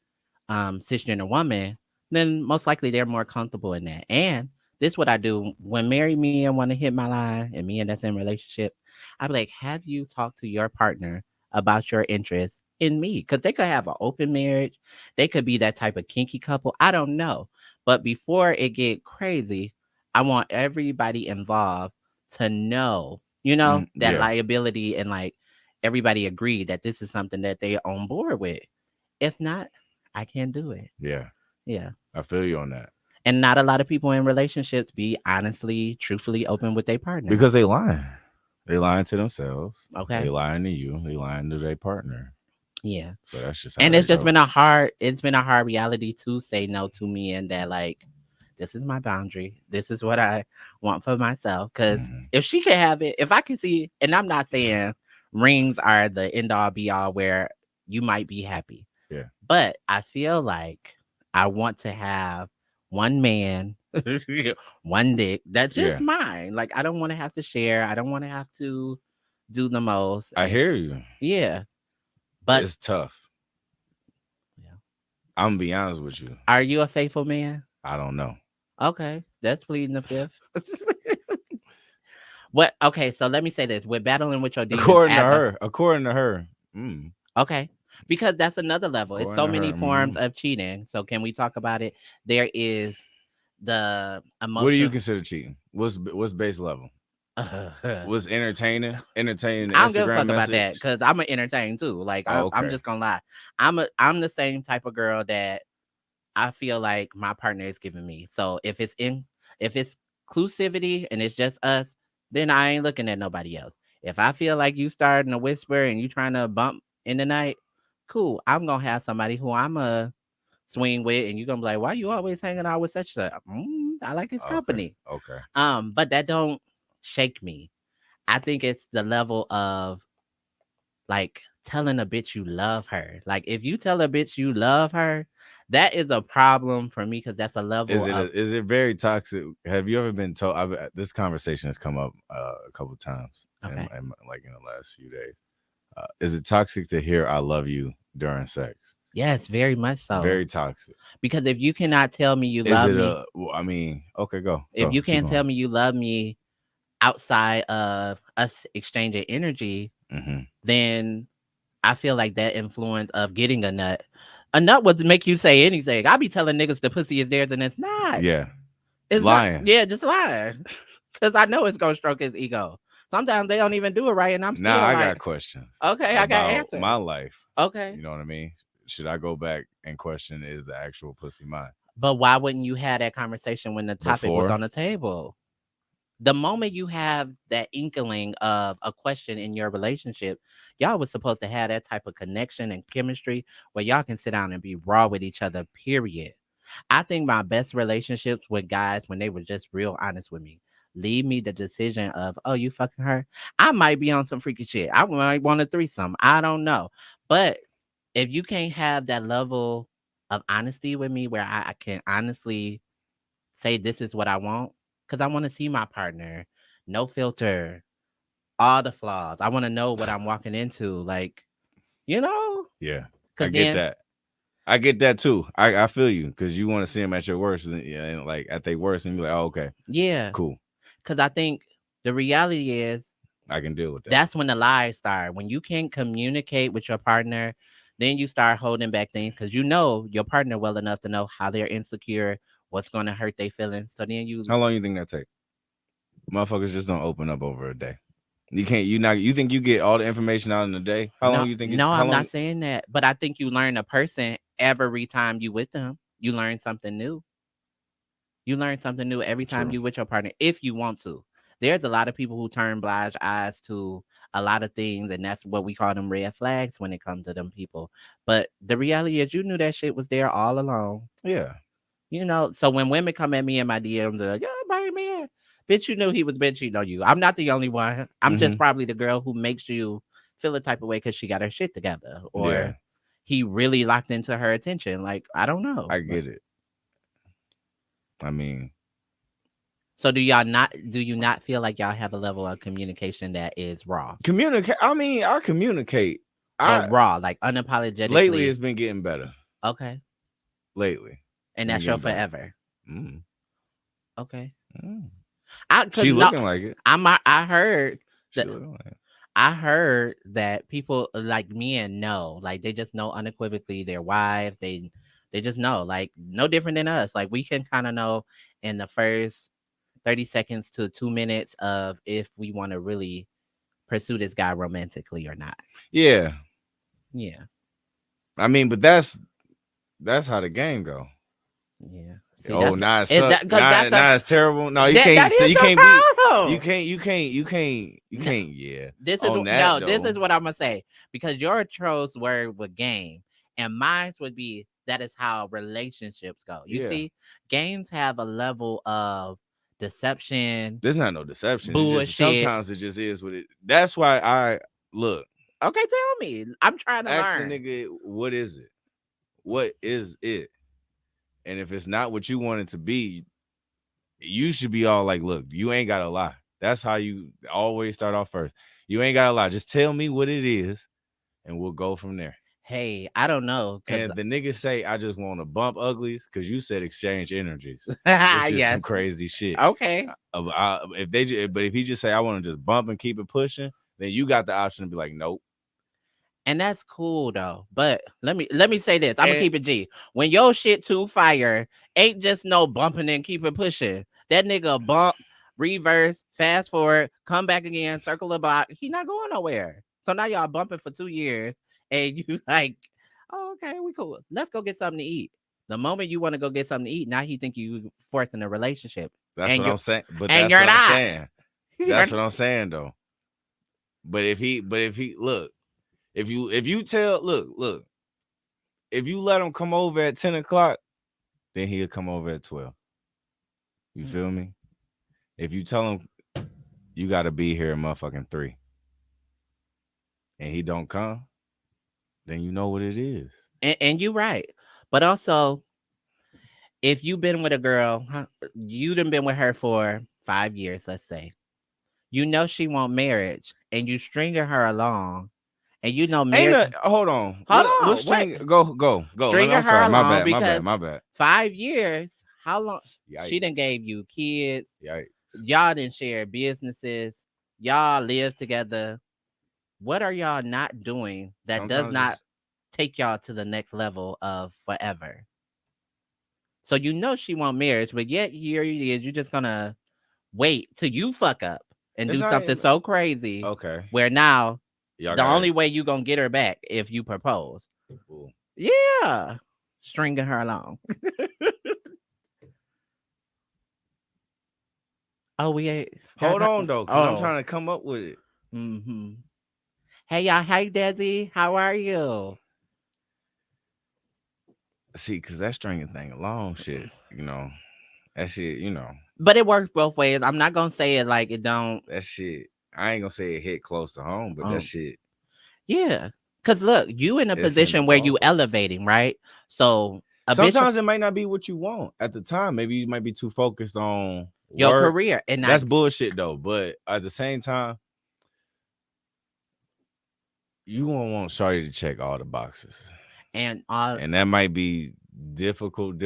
Speaker 1: cisgender woman, then most likely they're more comfortable in that. And this what I do when married men want to hit my line and me and that's in relationship. I be like, have you talked to your partner about your interest in me? Because they could have an open marriage, they could be that type of kinky couple. I don't know, but before it get crazy, I want everybody involved to know, that
Speaker 2: Yeah,
Speaker 1: liability and like everybody agree that this is something that they on board with. If not, I can't do it.
Speaker 2: yeah.
Speaker 1: Yeah.
Speaker 2: I feel you on that
Speaker 1: And not a lot of people in relationships be honestly, truthfully open with their partner.
Speaker 2: because they lying. They lying to themselves. They
Speaker 1: Okay.
Speaker 2: lying to you. They lying to their partner.
Speaker 1: Yeah.
Speaker 2: So that's just how
Speaker 1: And
Speaker 2: that go.
Speaker 1: it's been a hard reality to say no to me and that like this is my boundary. This is what I want for myself. Cause
Speaker 2: Hmm.
Speaker 1: if she can have it, if I can see, and I'm not saying rings are the end all be all where you might be happy.
Speaker 2: Yeah,
Speaker 1: But I feel like I want to have one man, one dick that's just
Speaker 2: yeah.
Speaker 1: mine. Like I don't want to have to share. I don't want to have to do the most.
Speaker 2: I
Speaker 1: And
Speaker 2: hear you.
Speaker 1: yeah, but
Speaker 2: It's tough.
Speaker 1: yeah.
Speaker 2: I'm gonna be honest with you.
Speaker 1: Are you a faithful man?
Speaker 2: I don't know.
Speaker 1: Okay, that's pleading the fifth. What? Okay, so let me say this: we're battling with your demons
Speaker 2: According to
Speaker 1: as a
Speaker 2: her, according to her, mm,
Speaker 1: okay. because that's another level. It's
Speaker 2: According
Speaker 1: so
Speaker 2: to
Speaker 1: many
Speaker 2: her.
Speaker 1: forms of cheating. So can we talk about it? There is the
Speaker 2: What do you
Speaker 1: emotional.
Speaker 2: consider cheating? What's base level?
Speaker 1: I
Speaker 2: What's entertaining the
Speaker 1: don't give a
Speaker 2: Instagram
Speaker 1: fuck about that
Speaker 2: message?
Speaker 1: because I'm an entertain too. Like
Speaker 2: Oh,
Speaker 1: I'm
Speaker 2: okay.
Speaker 1: just gonna lie. I'm the same type of girl that I feel like my partner is giving me. So if it's exclusivity and it's just us, then I ain't looking at nobody else. If I feel like you starting to whisper and you trying to bump in the night, cool. I'm gonna have somebody who I'm a swing with, and you gonna be like, why you always hanging out with such a? I like his
Speaker 2: Okay.
Speaker 1: company.
Speaker 2: Okay.
Speaker 1: But that don't shake me. I think it's the level of like telling a bitch you love her. Like if you tell a bitch you love her, that is a problem for me because that's a level of
Speaker 2: Is it very toxic? Have you ever been told? This conversation has come up a couple times,
Speaker 1: okay.
Speaker 2: and like in the last few days. Is it toxic to hear "I love you" during sex?
Speaker 1: Yes, very much so.
Speaker 2: Very toxic.
Speaker 1: Because if you cannot tell me you
Speaker 2: Is
Speaker 1: love
Speaker 2: it
Speaker 1: me,
Speaker 2: a? Well, I mean, okay,
Speaker 1: if you
Speaker 2: keep
Speaker 1: can't
Speaker 2: going.
Speaker 1: tell me you love me outside of us exchanging energy,
Speaker 2: Hmm.
Speaker 1: then I feel like that influence of getting a nut would make you say anything. I be telling niggas the pussy is theirs and it's not.
Speaker 2: Yeah,
Speaker 1: It's not.
Speaker 2: lying.
Speaker 1: Yeah, just lying. Cause I know it's gonna stroke his ego. Sometimes they don't even do it right, and I'm
Speaker 2: Now
Speaker 1: still
Speaker 2: I
Speaker 1: like,
Speaker 2: got questions
Speaker 1: okay, I got
Speaker 2: about my
Speaker 1: answers.
Speaker 2: life.
Speaker 1: Okay.
Speaker 2: You know what I mean? Should I go back and question is the actual pussy mine?
Speaker 1: But why wouldn't you have that conversation when the topic was
Speaker 2: Before?
Speaker 1: on the table? The moment you have that inkling of a question in your relationship, y'all was supposed to have that type of connection and chemistry where y'all can sit down and be raw with each other, period. I think my best relationships with guys when they were just real honest with me. Leave me the decision of, oh, you fucking her. I might be on some freaky shit. I might want a threesome. I don't know. But if you can't have that level of honesty with me where I can honestly say this is what I want, because I want to see my partner, no filter, all the flaws. I want to know what I'm walking into. Like, you know,
Speaker 2: Yeah, I
Speaker 1: because
Speaker 2: get
Speaker 1: then,
Speaker 2: that. I get that too. I feel you because you want to see them at your worst and, yeah, and like at their worst and be like, oh, okay,
Speaker 1: yeah,
Speaker 2: cool,
Speaker 1: because I think the reality is
Speaker 2: I can deal with that.
Speaker 1: that's when the lies start. When you can't communicate with your partner, then you start holding back things because you know your partner well enough to know how they're insecure, what's going to hurt their feelings. So then you,
Speaker 2: How long you think that take? Motherfuckers just don't open up over a day. You can't. You not. You think you get all the information out in a day? How long
Speaker 1: no,
Speaker 2: you think it?
Speaker 1: no,
Speaker 2: How
Speaker 1: I'm
Speaker 2: long?
Speaker 1: not saying that, but I think you learn a person every time you with them. You learn something new. You learn something new every time
Speaker 2: True.
Speaker 1: you with your partner if you want to. There's a lot of people who turn blind eyes to a lot of things, and that's what we call them red flags when it comes to them people. But the reality is, you knew that shit was there all along.
Speaker 2: Yeah.
Speaker 1: You know, so when women come at me in my DMs, they're like, "Yeah, bring me in." Bitch, you knew he was been cheating on you. I'm not the only one. I'm
Speaker 2: Mm-hmm.
Speaker 1: just probably the girl who makes you feel a type of way because she got her shit together,
Speaker 2: Yeah.
Speaker 1: or he really locked into her attention. Like I don't know.
Speaker 2: I get it. I mean,
Speaker 1: So do you not feel like y'all have a level of communication that is raw?
Speaker 2: communicate. I mean, I communicate.
Speaker 1: But
Speaker 2: I
Speaker 1: raw, like
Speaker 2: lately
Speaker 1: unapologetically.
Speaker 2: it's been getting better.
Speaker 1: Okay.
Speaker 2: Lately,
Speaker 1: And
Speaker 2: been
Speaker 1: that's your
Speaker 2: getting better.
Speaker 1: forever.
Speaker 2: Mm.
Speaker 1: Okay.
Speaker 2: Mm.
Speaker 1: I cause
Speaker 2: She
Speaker 1: no
Speaker 2: looking like it.
Speaker 1: I heard
Speaker 2: She
Speaker 1: that
Speaker 2: looking like it.
Speaker 1: people like men know, like they just know unequivocally their wives. They just know, like no different than us. Like we can kind of know in the first 30 seconds to 2 minutes of if we want to really pursue this guy romantically or not.
Speaker 2: Yeah.
Speaker 1: Yeah.
Speaker 2: I mean, but that's how the game go.
Speaker 1: Yeah. See,
Speaker 2: Oh,
Speaker 1: that's
Speaker 2: now it
Speaker 1: is
Speaker 2: suck.
Speaker 1: that because that's a
Speaker 2: Now it's terrible. No, you
Speaker 1: that
Speaker 2: can't say
Speaker 1: is
Speaker 2: you
Speaker 1: your
Speaker 2: can't be.
Speaker 1: problem.
Speaker 2: You
Speaker 1: No,
Speaker 2: can't. Yeah.
Speaker 1: this is
Speaker 2: On that
Speaker 1: no, this is
Speaker 2: though.
Speaker 1: what I'm gonna say because your trolls word would game, and mine would be that is how relationships go. You
Speaker 2: Yeah.
Speaker 1: see, games have a level of deception,
Speaker 2: There's not no deception. It's just
Speaker 1: bullshit.
Speaker 2: sometimes it just is what it. That's why I look.
Speaker 1: Okay, tell me. I'm trying to
Speaker 2: Ask the
Speaker 1: learn.
Speaker 2: nigga what is it? What is it? And if it's not what you want it to be, you should be all like, look, you ain't gotta lie. That's how you always start off first. You ain't gotta lie. Just tell me what it is, and we'll go from there.
Speaker 1: Hey, I don't know, cause
Speaker 2: And the niggas say, I just want to bump uglies because you said exchange energies, which is some
Speaker 1: yes,
Speaker 2: crazy shit.
Speaker 1: okay.
Speaker 2: But if he just say, I want to just bump and keep it pushing, then you got the option to be like, nope.
Speaker 1: And that's cool though. But let me say this. I'm gonna
Speaker 2: And
Speaker 1: keep it G. When your shit too fire, ain't just no bumping and keep it pushing. That nigga bump, reverse, fast forward, come back again, circle the block. He not going nowhere. So now y'all bumping for 2 years, and you like, oh, okay, we cool. Let's go get something to eat. The moment you want to go get something to eat, now he think you forcing a relationship,
Speaker 2: that's
Speaker 1: and
Speaker 2: what
Speaker 1: you're
Speaker 2: I'm saying. But
Speaker 1: and
Speaker 2: that's
Speaker 1: you're
Speaker 2: what I'm
Speaker 1: not.
Speaker 2: saying.
Speaker 1: You're
Speaker 2: That's what I'm saying though. But if he look, if you tell look, if you let him come over at 10 o'clock, then he'll come over at 12. You
Speaker 1: not.
Speaker 2: feel me? If you tell him you gotta be here at motherfucking 3 and he don't come, then you know what it is.
Speaker 1: And you're right. But also, if you've been with a girl, you done been with her for 5 years, let's say. You know she want marriage, and you stringing her along, and you know
Speaker 2: Ain't
Speaker 1: marriage.
Speaker 2: a hold on.
Speaker 1: Hold
Speaker 2: What
Speaker 1: on, wait.
Speaker 2: string go.
Speaker 1: Stringing
Speaker 2: I'm
Speaker 1: her
Speaker 2: sorry, my
Speaker 1: along
Speaker 2: bad, my
Speaker 1: because
Speaker 2: bad, my bad.
Speaker 1: 5 years. How long? She done
Speaker 2: Yikes.
Speaker 1: gave you kids.
Speaker 2: Yikes.
Speaker 1: Y'all done share businesses. Y'all live together. What are y'all not doing that does
Speaker 2: Sometimes
Speaker 1: not
Speaker 2: it's
Speaker 1: take y'all to the next level of forever? So you know she want marriage, but yet here it is. You're just gonna wait till you fuck up and
Speaker 2: it's
Speaker 1: do
Speaker 2: not
Speaker 1: something
Speaker 2: even
Speaker 1: so crazy
Speaker 2: okay.
Speaker 1: where now
Speaker 2: Y'all
Speaker 1: the
Speaker 2: got it.
Speaker 1: only way you gonna get her back if you propose.
Speaker 2: Cool.
Speaker 1: Yeah, stringing her along. Oh, we ain't got
Speaker 2: Hold
Speaker 1: no.
Speaker 2: on though, cause I'm
Speaker 1: Oh,
Speaker 2: trying to come up with it.
Speaker 1: mm-hmm. Hey y'all. Hey Desi, how are you?
Speaker 2: See, cause that stringing thing alone, shit, that shit,
Speaker 1: But it works both ways. I'm not gonna say it like it don't.
Speaker 2: that shit. I ain't gonna say it hit close to home, but that
Speaker 1: Um,
Speaker 2: shit,
Speaker 1: yeah, cause look, you in a
Speaker 2: it's in the
Speaker 1: position where you
Speaker 2: ballpark.
Speaker 1: elevating, right? So a bitch,
Speaker 2: Sometimes it might not be what you want at the time. Maybe you might be too focused on
Speaker 1: your
Speaker 2: work.
Speaker 1: career, and
Speaker 2: That's bullshit though. But at the same time, you won't want Shorty to check all the boxes.
Speaker 1: and all.
Speaker 2: And that might be difficult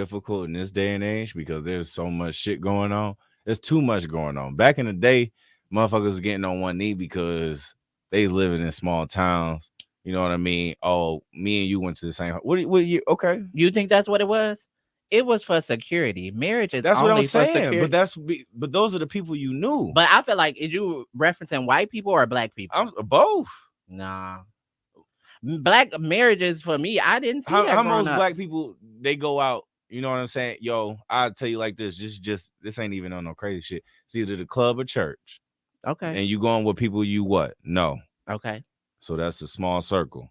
Speaker 2: in this day and age because there's so much shit going on. There's too much going on. Back in the day, motherfuckers was getting on one knee because they was living in small towns. You know what I mean? Oh, me and you went to the same. What you? Okay,
Speaker 1: You think that's what it was? It was for security. Marriage is
Speaker 2: that's what I'm
Speaker 1: only for
Speaker 2: saying. But
Speaker 1: security.
Speaker 2: but those are the people you knew.
Speaker 1: But I feel like is you referencing white people or black people?
Speaker 2: I'm both.
Speaker 1: Nah. Black marriages for me, I didn't see that
Speaker 2: How
Speaker 1: growing
Speaker 2: most
Speaker 1: up.
Speaker 2: black people they go out. You know what I'm saying? Yo, I'll tell you like this. This ain't even on no crazy shit. It's either the club or church.
Speaker 1: Okay.
Speaker 2: And you going with people you what? No.
Speaker 1: Okay.
Speaker 2: So that's a small circle.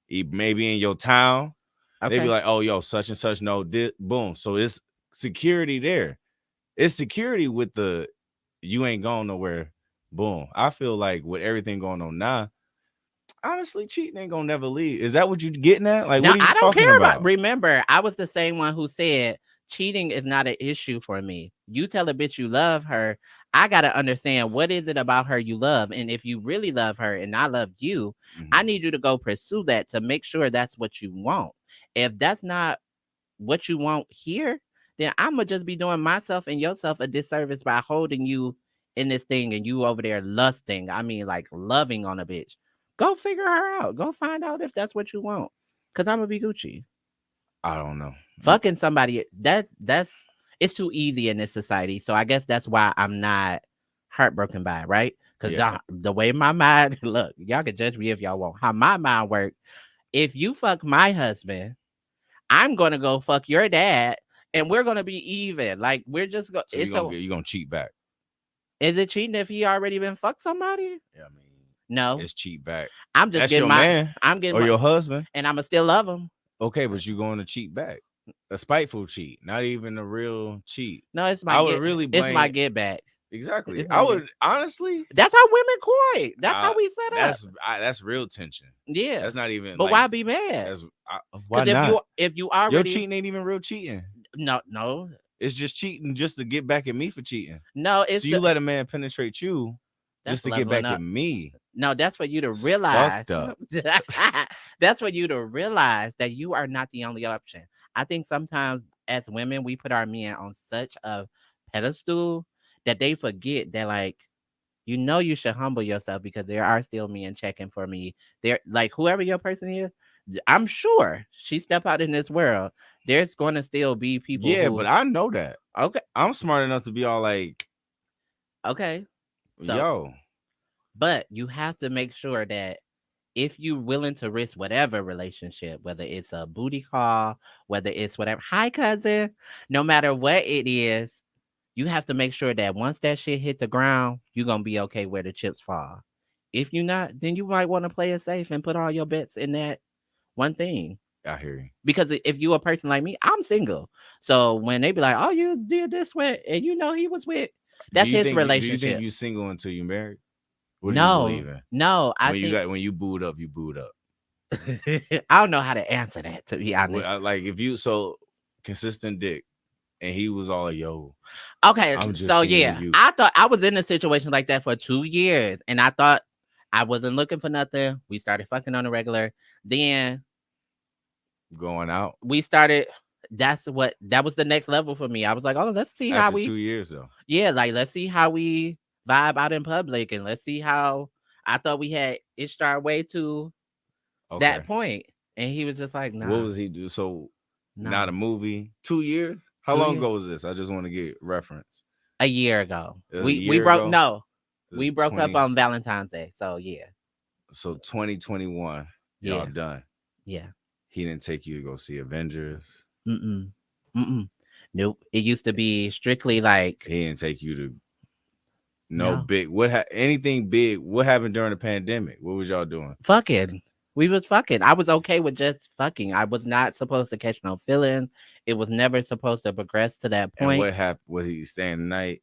Speaker 2: Maybe in your town, they be
Speaker 1: Okay.
Speaker 2: like, oh, yo, such and such, no, boom. So it's security there. It's security with the you ain't going nowhere. Boom. I feel like with everything going on now, honestly, cheating ain't gonna never leave. Is that what you getting at? Like,
Speaker 1: Now
Speaker 2: what are you
Speaker 1: I don't
Speaker 2: talking
Speaker 1: care about.
Speaker 2: about?
Speaker 1: Remember, I was the same one who said cheating is not an issue for me. You tell a bitch you love her, I gotta understand what is it about her you love, and if you really love her and I love you, I
Speaker 2: Mhm.
Speaker 1: need you to go pursue that to make sure that's what you want. If that's not what you want here, then I'm gonna just be doing myself and yourself a disservice by holding you in this thing and you over there lusting. I mean, like loving on a bitch. Go figure her out. Go find out if that's what you want. Cause I'm gonna be Gucci.
Speaker 2: I don't know.
Speaker 1: Fucking somebody that's it's too easy in this society. So I guess that's why I'm not heartbroken by it, right? Cause
Speaker 2: Yeah.
Speaker 1: the way my mind look, y'all can judge me if y'all want. How my mind works. If you fuck my husband, I'm gonna go fuck your dad, and we're gonna be even. Like we're just go.
Speaker 2: So
Speaker 1: It's a.
Speaker 2: you gonna cheat back.
Speaker 1: Is it cheating if he already been fucked somebody?
Speaker 2: Yeah, I mean,
Speaker 1: No,
Speaker 2: it's cheat back.
Speaker 1: I'm just
Speaker 2: That's
Speaker 1: getting
Speaker 2: your
Speaker 1: my.
Speaker 2: man
Speaker 1: I'm getting
Speaker 2: or
Speaker 1: my,
Speaker 2: your husband.
Speaker 1: and I'ma still love him.
Speaker 2: Okay, but you going to cheat back. A spiteful cheat, not even a real cheat.
Speaker 1: No, it's my
Speaker 2: I would
Speaker 1: get.
Speaker 2: really
Speaker 1: It's my
Speaker 2: blame
Speaker 1: get back.
Speaker 2: exactly.
Speaker 1: It's
Speaker 2: I
Speaker 1: my get.
Speaker 2: would honestly,
Speaker 1: That's how women court. That's how we set up.
Speaker 2: that's real tension.
Speaker 1: Yeah,
Speaker 2: That's not even
Speaker 1: but
Speaker 2: like
Speaker 1: why be mad?
Speaker 2: that's why
Speaker 1: Because if
Speaker 2: not?
Speaker 1: you
Speaker 2: Your
Speaker 1: already
Speaker 2: cheating ain't even real cheating.
Speaker 1: no
Speaker 2: It's just cheating just to get back at me for cheating.
Speaker 1: no,
Speaker 2: So
Speaker 1: it's
Speaker 2: you
Speaker 1: the
Speaker 2: let a man penetrate you just
Speaker 1: that's
Speaker 2: to get
Speaker 1: leveling
Speaker 2: back at
Speaker 1: up.
Speaker 2: me.
Speaker 1: No, that's for you to
Speaker 2: It's
Speaker 1: realize.
Speaker 2: fucked up.
Speaker 1: That's for you to realize that you are not the only option. I think sometimes as women, we put our men on such a pedestal that they forget that, like, you know you should humble yourself because there are still men checking for me. There, like whoever your person is, I'm sure she step out in this world. There's going to still be people
Speaker 2: Yeah, but
Speaker 1: who,
Speaker 2: I know that.
Speaker 1: okay,
Speaker 2: I'm smart enough to be all like,
Speaker 1: okay. So,
Speaker 2: yo,
Speaker 1: but you have to make sure that if you're willing to risk whatever relationship, whether it's a booty call, whether it's whatever, hi cousin, no matter what it is, you have to make sure that once that shit hit the ground, you're gonna be okay where the chips fall. If you're not, then you might want to play it safe and put all your bets in that one thing.
Speaker 2: I hear you.
Speaker 1: Because if you a person like me, I'm single. So when they be like, "Oh, you did this with," and you know he was with, that's his
Speaker 2: Do you think
Speaker 1: relationship.
Speaker 2: you single until you married? What do you believe
Speaker 1: No,
Speaker 2: in?
Speaker 1: no, I think
Speaker 2: When you booed up, you booed up.
Speaker 1: I don't know how to answer that, to be honest.
Speaker 2: Like if you so consistent dick, and he was all like, yo,
Speaker 1: Okay,
Speaker 2: I'm just
Speaker 1: so
Speaker 2: seeing
Speaker 1: yeah,
Speaker 2: you
Speaker 1: I thought I was in a situation like that for 2 years, and I thought I wasn't looking for nothing. We started fucking on a regular. Then
Speaker 2: going out
Speaker 1: we started. That was the next level for me. I was like, oh, let's see how
Speaker 2: after
Speaker 1: we,
Speaker 2: 2 years though.
Speaker 1: yeah, like let's see how we vibe out in public, and let's see how. I thought we had itched our way to that
Speaker 2: Okay.
Speaker 1: point, and he was just like,
Speaker 2: What
Speaker 1: nah,
Speaker 2: was he do? So not a
Speaker 1: no.
Speaker 2: movie. 2 years? How
Speaker 1: 2
Speaker 2: long
Speaker 1: years,
Speaker 2: ago was this? I just want to get reference.
Speaker 1: a year ago,
Speaker 2: A
Speaker 1: we
Speaker 2: year
Speaker 1: broke.
Speaker 2: ago?
Speaker 1: No,
Speaker 2: It
Speaker 1: we
Speaker 2: was
Speaker 1: broke up
Speaker 2: 20.
Speaker 1: on Valentine's Day. So yeah,
Speaker 2: So 2021, y'all
Speaker 1: yeah,
Speaker 2: done.
Speaker 1: yeah.
Speaker 2: He didn't take you to go see Avengers.
Speaker 1: Mm-mm. Mm-mm. Nope. It used to be strictly like
Speaker 2: He didn't take you to no
Speaker 1: no
Speaker 2: big anything big. What happened during the pandemic? What was y'all doing?
Speaker 1: fucking. We was fucking. I was okay with just fucking. I was not supposed to catch no feeling. It was never supposed to progress to that
Speaker 2: And
Speaker 1: point.
Speaker 2: what happened? Was he staying the night?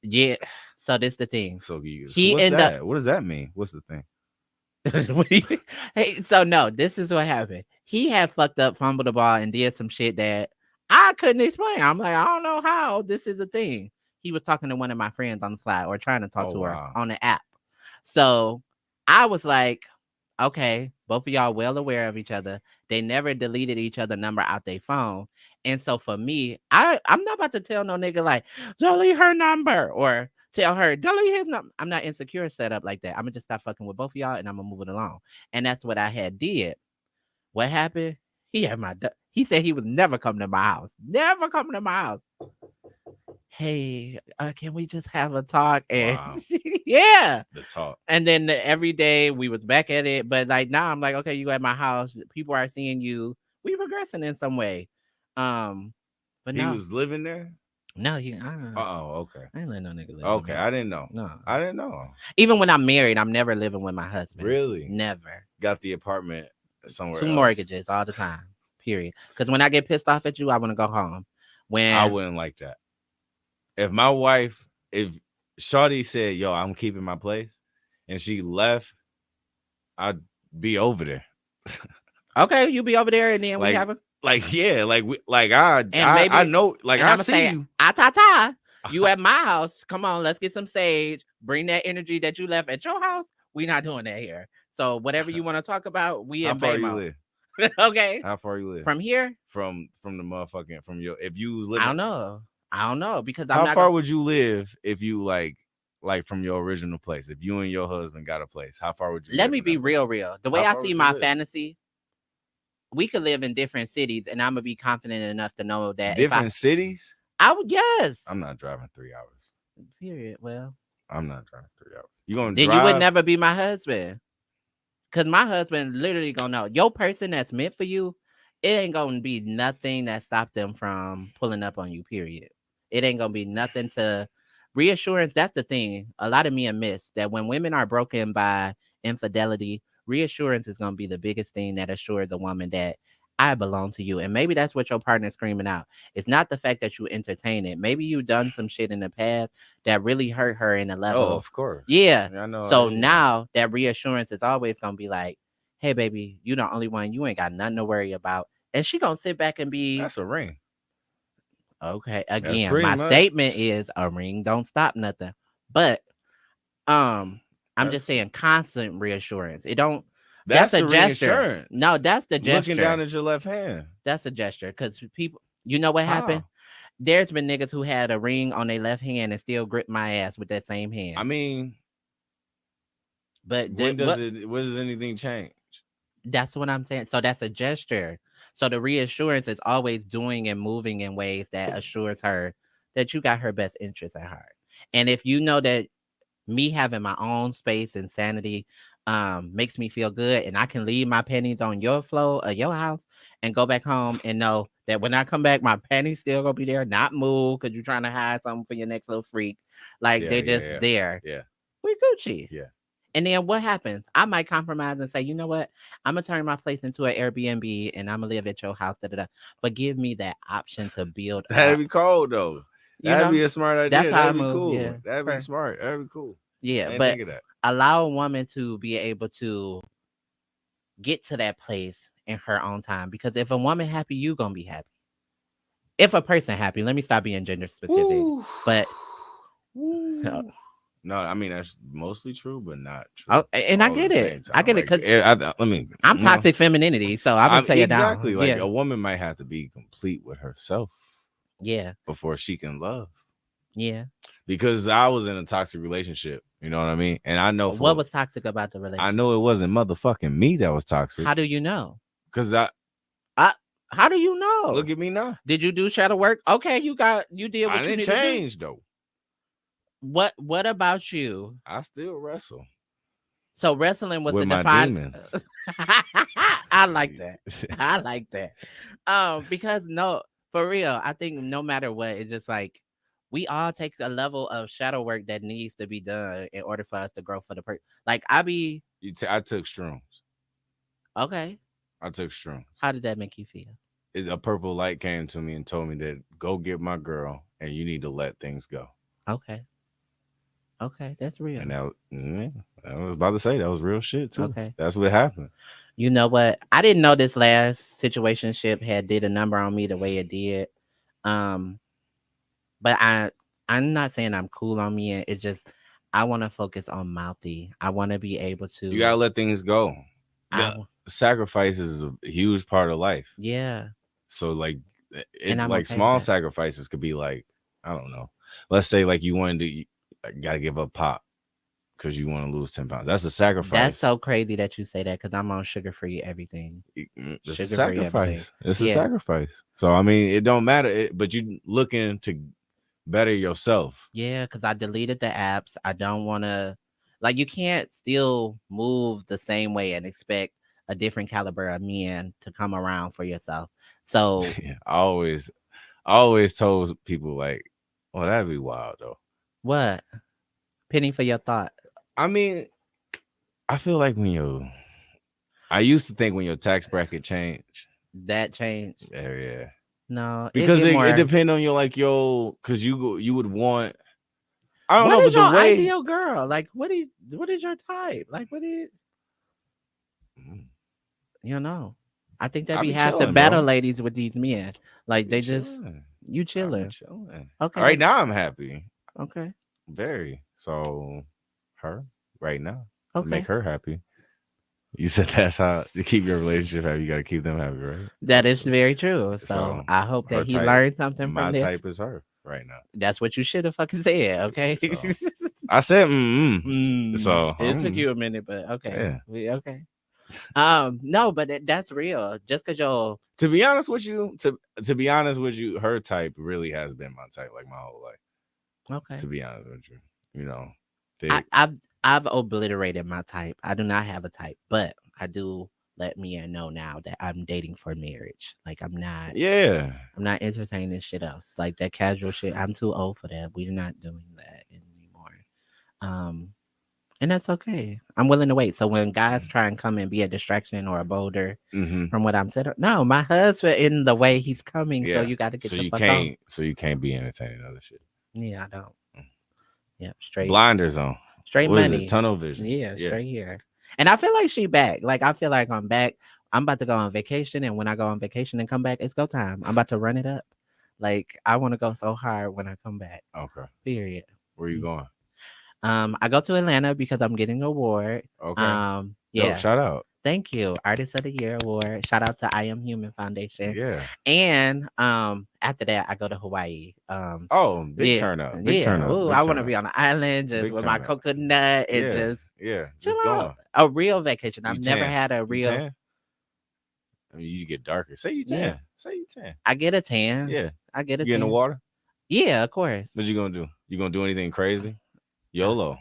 Speaker 1: Yeah. So this the thing.
Speaker 2: So
Speaker 1: He
Speaker 2: what's
Speaker 1: ended up.
Speaker 2: that? What does that mean? What's the thing?
Speaker 1: Hey, so no, this is what happened. He had fucked up, fumbled the ball, and did some shit that I couldn't explain. I'm like, I don't know how this is a thing. He was talking to one of my friends on the side or trying to talk
Speaker 2: Oh
Speaker 1: to her
Speaker 2: wow.
Speaker 1: on the app. So I was like, okay, both of y'all well aware of each other. They never deleted each other number out their phone. And so for me, I'm not about to tell no nigga like delete her number or tell her delete his number. I'm not insecure set up like that. I'm gonna just stop fucking with both of y'all and I'm gonna move it along. And that's what I had did. What happened? He had he said he was never coming to my house. Never coming to my house. Hey, can we just have a talk? And
Speaker 2: Wow.
Speaker 1: yeah.
Speaker 2: The talk.
Speaker 1: And then every day we was back at it. But like now I'm like, okay, you at my house. People are seeing you. We progressing in some way. Um, but
Speaker 2: He
Speaker 1: no,
Speaker 2: was living there?
Speaker 1: no,
Speaker 2: Oh, okay.
Speaker 1: I ain't let no nigga live with
Speaker 2: Okay.
Speaker 1: me.
Speaker 2: I didn't know.
Speaker 1: No.
Speaker 2: I didn't know.
Speaker 1: Even when I'm married, I'm never living with my husband.
Speaker 2: Really?
Speaker 1: Never.
Speaker 2: Got the apartment somewhere
Speaker 1: Two
Speaker 2: else.
Speaker 1: mortgages all the time. Period. Because when I get pissed off at you, I want to go home.
Speaker 2: I
Speaker 1: When
Speaker 2: wouldn't like that. If my wife, if Shawty said, yo, I'm keeping my place, and she left, I'd be over there.
Speaker 1: okay, you be over there and then we
Speaker 2: like
Speaker 1: have a
Speaker 2: yeah,
Speaker 1: and
Speaker 2: I
Speaker 1: maybe
Speaker 2: know, like
Speaker 1: and
Speaker 2: I
Speaker 1: I'm gonna
Speaker 2: see
Speaker 1: say
Speaker 2: you.
Speaker 1: ah ta ta. You at my house. Come on, let's get some sage. Bring that energy that you left at your house. We not doing that here. So whatever you want to talk about, we
Speaker 2: How
Speaker 1: in
Speaker 2: far
Speaker 1: Bay
Speaker 2: you
Speaker 1: mode.
Speaker 2: live?
Speaker 1: Okay.
Speaker 2: How far you live?
Speaker 1: From here,
Speaker 2: From the motherfucking from your if you was
Speaker 1: I
Speaker 2: living
Speaker 1: don't know. I don't know because I'm
Speaker 2: how
Speaker 1: not
Speaker 2: far
Speaker 1: gonna
Speaker 2: would you live if you like from your original place? If you and your husband got a place, how far would you
Speaker 1: let
Speaker 2: live
Speaker 1: me
Speaker 2: in
Speaker 1: be
Speaker 2: that place?
Speaker 1: real. The way
Speaker 2: How
Speaker 1: I
Speaker 2: far
Speaker 1: see
Speaker 2: would you
Speaker 1: my
Speaker 2: live?
Speaker 1: fantasy, we could live in different cities and I'm gonna be confident enough to know that if
Speaker 2: Different cities?
Speaker 1: I would yes.
Speaker 2: I'm not driving 3 hours.
Speaker 1: Period. Well,
Speaker 2: I'm not driving 3 hours. You gonna
Speaker 1: then you would
Speaker 2: drive?
Speaker 1: never be my husband. Cause my husband literally gonna know your person that's meant for you. It ain't gonna be nothing that stopped them from pulling up on you. Period. It ain't gonna be nothing to reassurance. That's the thing. A lot of men miss that when women are broken by infidelity, reassurance is gonna be the biggest thing that assures a woman that I belong to you. And maybe that's what your partner's screaming out. It's not the fact that you entertain it. Maybe you done some shit in the past that really hurt her in a
Speaker 2: Oh,
Speaker 1: level.
Speaker 2: of course.
Speaker 1: Yeah.
Speaker 2: I know.
Speaker 1: So
Speaker 2: Yeah.
Speaker 1: now that reassurance is always gonna be like, hey baby, you the only one. You ain't got nothing to worry about. And she gonna sit back and be
Speaker 2: That's a ring.
Speaker 1: okay.
Speaker 2: That's
Speaker 1: Again,
Speaker 2: pretty
Speaker 1: my
Speaker 2: much.
Speaker 1: statement is a ring don't stop nothing. But um, I'm just
Speaker 2: That's
Speaker 1: saying constant reassurance. It don't that's
Speaker 2: that's
Speaker 1: a
Speaker 2: the
Speaker 1: gesture. No,
Speaker 2: reinsurance.
Speaker 1: that's the
Speaker 2: Looking down
Speaker 1: gesture.
Speaker 2: at your left hand.
Speaker 1: That's a gesture. Cause people you know what happened?
Speaker 2: How?
Speaker 1: There's been niggas who had a ring on their left hand and still grip my ass with that same
Speaker 2: I
Speaker 1: hand.
Speaker 2: mean,
Speaker 1: But
Speaker 2: When does it? When does anything change?
Speaker 1: that's what I'm saying. So that's a gesture. So the reassurance is always doing and moving in ways that assures her that you got her best interest at heart. And if you know that me having my own space and sanity makes me feel good, and I can leave my panties on your floor of your house and go back home and know that when I come back my panties still gonna be there, not move because you're trying to hide something for your next little freak. Like
Speaker 2: Yeah,
Speaker 1: they're
Speaker 2: yeah,
Speaker 1: just
Speaker 2: yeah,
Speaker 1: there.
Speaker 2: yeah,
Speaker 1: We Gucci.
Speaker 2: yeah.
Speaker 1: And then what happens? I might compromise and say, you know what? I'm gonna turn my place into an Airbnb and I'm gonna live at your house. Da, da, da. But give me that option to build
Speaker 2: That'd
Speaker 1: up.
Speaker 2: be cold though.
Speaker 1: You
Speaker 2: That'd
Speaker 1: know,
Speaker 2: be a smart
Speaker 1: that's
Speaker 2: idea.
Speaker 1: how I
Speaker 2: That'd be
Speaker 1: move.
Speaker 2: cool.
Speaker 1: Yeah,
Speaker 2: That'd be
Speaker 1: her.
Speaker 2: smart. That'd be cool.
Speaker 1: Yeah,
Speaker 2: I didn't
Speaker 1: but
Speaker 2: think of that.
Speaker 1: allow a woman to be able to get to that place in her own time. Because if a woman happy, you gonna be happy. If a person happy, let me stop being gender specific.
Speaker 2: Woo.
Speaker 1: But
Speaker 2: Woo. No, I mean that's mostly true, but not true
Speaker 1: and I
Speaker 2: all at
Speaker 1: get
Speaker 2: the
Speaker 1: it.
Speaker 2: same
Speaker 1: I
Speaker 2: time.
Speaker 1: get it
Speaker 2: Like,
Speaker 1: because
Speaker 2: let me,
Speaker 1: I'm toxic femininity, so I'm gonna
Speaker 2: I'm
Speaker 1: tell you now.
Speaker 2: exactly like
Speaker 1: Yeah,
Speaker 2: a woman might have to be complete with herself
Speaker 1: yeah,
Speaker 2: before she can love.
Speaker 1: yeah.
Speaker 2: Because I was in a toxic relationship, you know what I mean? And
Speaker 1: What was toxic about the
Speaker 2: I
Speaker 1: relationship?
Speaker 2: know it wasn't motherfucking me that was toxic.
Speaker 1: How do you know?
Speaker 2: Cause I
Speaker 1: I how do you know?
Speaker 2: look at me now.
Speaker 1: Did you do shadow work? Okay, you did
Speaker 2: I
Speaker 1: what you
Speaker 2: didn't
Speaker 1: need to do.
Speaker 2: change though.
Speaker 1: What about you?
Speaker 2: I still wrestle
Speaker 1: So wrestling was
Speaker 2: with
Speaker 1: the
Speaker 2: my
Speaker 1: define.
Speaker 2: demons.
Speaker 1: I like that. I like that. Because no, for real, I think no matter what, it's just like we all take a level of shadow work that needs to be done in order for us to grow for the person. Like I be
Speaker 2: I took shrooms.
Speaker 1: okay.
Speaker 2: I took shrooms.
Speaker 1: How did that make you feel?
Speaker 2: A purple light came to me and told me that go get my girl and you need to let things go.
Speaker 1: Okay. Okay, that's real.
Speaker 2: And I was about to say that was real shit too.
Speaker 1: Okay.
Speaker 2: That's what happened.
Speaker 1: You know what? I didn't know this last situationship had did a number on me the way it did. Um, but I'm not saying I'm cool on me. It's just I want to focus on Mouthy. I want to be able
Speaker 2: You
Speaker 1: to.
Speaker 2: gotta let things go.
Speaker 1: I
Speaker 2: The sacrifice is a huge part of life.
Speaker 1: yeah,
Speaker 2: So like
Speaker 1: and
Speaker 2: it
Speaker 1: I'm
Speaker 2: like
Speaker 1: okay with
Speaker 2: small
Speaker 1: that.
Speaker 2: sacrifices could be like, I don't know. Let's say like you wanted to like, gotta give up pop because you want to lose 10 pounds. That's a
Speaker 1: That's
Speaker 2: sacrifice.
Speaker 1: so crazy that you say that because I'm on sugar free everything.
Speaker 2: It's a
Speaker 1: Sugar free everything.
Speaker 2: sacrifice. It's a
Speaker 1: Yeah,
Speaker 2: sacrifice. So I mean, it don't matter. But you looking to better yourself.
Speaker 1: yeah. Because I deleted the apps. I don't want to. Like you can't still move the same way and expect a different caliber of men to come around for yourself. So
Speaker 2: I always told people like, "Oh, that'd be wild though."
Speaker 1: what? Penny for your thought.
Speaker 2: I mean, I feel like I used to think when your tax bracket change,
Speaker 1: That change.
Speaker 2: yeah,
Speaker 1: No, it
Speaker 2: because
Speaker 1: get
Speaker 2: it
Speaker 1: more.
Speaker 2: depend on your like because you would want. I don't
Speaker 1: What
Speaker 2: know,
Speaker 1: is
Speaker 2: but
Speaker 1: your
Speaker 2: the way
Speaker 1: ideal girl? Like, what is your type? Like, what is
Speaker 2: Mm,
Speaker 1: you know? I think that
Speaker 2: I
Speaker 1: be
Speaker 2: be
Speaker 1: half the
Speaker 2: chilling,
Speaker 1: battle
Speaker 2: bro.
Speaker 1: ladies with these men.
Speaker 2: I
Speaker 1: Like
Speaker 2: be
Speaker 1: they just
Speaker 2: chilling.
Speaker 1: you
Speaker 2: I be
Speaker 1: chilling.
Speaker 2: chilling.
Speaker 1: Okay,
Speaker 2: Right
Speaker 1: that's
Speaker 2: now, I'm happy.
Speaker 1: okay.
Speaker 2: Very. So, her right now to make
Speaker 1: Okay.
Speaker 2: her happy. You said that's how to keep your relationship happy. You got to keep them happy, right?
Speaker 1: That is very true. So
Speaker 2: So,
Speaker 1: I hope
Speaker 2: her
Speaker 1: that he
Speaker 2: type,
Speaker 1: learned something from
Speaker 2: my
Speaker 1: this.
Speaker 2: type is her right now.
Speaker 1: That's what you should have fucking said, okay?
Speaker 2: So, I said, So,
Speaker 1: It took you a minute, but okay.
Speaker 2: yeah.
Speaker 1: We okay. No, but that's real. Just cause you're
Speaker 2: To be honest with you, to be honest with you, her type really has been my type like my whole life.
Speaker 1: okay.
Speaker 2: To be honest with you, you know,
Speaker 1: I,
Speaker 2: thick.
Speaker 1: I've I've obliterated my type. I do not have a type, but I do let me know now that I'm dating for marriage. Like
Speaker 2: Yeah.
Speaker 1: I'm not entertaining shit else. Like that casual shit. I'm too old for that. We're not doing that anymore. Um, and that's okay. I'm willing to wait. So when guys try and come and be a distraction or a boulder
Speaker 2: Mm-hmm.
Speaker 1: from what I'm saying, no, my husband in the way he's coming. So
Speaker 2: Yeah.
Speaker 1: you got to get
Speaker 2: So
Speaker 1: the
Speaker 2: you
Speaker 1: fuck on.
Speaker 2: can't. So you can't be entertaining other shit.
Speaker 1: Yeah, I don't.
Speaker 2: Mm.
Speaker 1: Yep, straight.
Speaker 2: Blinders on.
Speaker 1: Straight
Speaker 2: What is it?
Speaker 1: money.
Speaker 2: Tunnel vision.
Speaker 1: Yeah,
Speaker 2: Yeah.
Speaker 1: straight here. And I feel like she back. Like I feel like I'm back. I'm about to go on vacation, and when I go on vacation and come back, it's go time. I'm about to run it up. Like I want to go so hard when I come back.
Speaker 2: Okay.
Speaker 1: Period.
Speaker 2: Where you going?
Speaker 1: I go to Atlanta because I'm getting an award.
Speaker 2: Okay. Dope.
Speaker 1: Yeah,
Speaker 2: Shout out.
Speaker 1: Thank you. Artist of the Year award. Shout out to I Am Human Foundation.
Speaker 2: Yeah.
Speaker 1: And after that I go to Hawaii.
Speaker 2: Oh, big
Speaker 1: Yeah.
Speaker 2: turn up. Big turn
Speaker 1: Yeah.
Speaker 2: up.
Speaker 1: Ooh,
Speaker 2: Big
Speaker 1: I want
Speaker 2: turn
Speaker 1: to
Speaker 2: up.
Speaker 1: be on the island just
Speaker 2: Big
Speaker 1: with my
Speaker 2: turn up.
Speaker 1: coconut and
Speaker 2: Yeah.
Speaker 1: just
Speaker 2: Yeah.
Speaker 1: chill
Speaker 2: Just
Speaker 1: out.
Speaker 2: going.
Speaker 1: A real vacation.
Speaker 2: You
Speaker 1: I've never
Speaker 2: tan.
Speaker 1: had a
Speaker 2: You
Speaker 1: real.
Speaker 2: tan. I mean, you get darker. Say you
Speaker 1: Yeah.
Speaker 2: tan. Say you tan.
Speaker 1: I get a tan.
Speaker 2: Yeah.
Speaker 1: I get a
Speaker 2: You get in the
Speaker 1: tan.
Speaker 2: water.
Speaker 1: Yeah, of course.
Speaker 2: What you gonna do? You gonna do anything crazy?
Speaker 1: I,
Speaker 2: YOLO.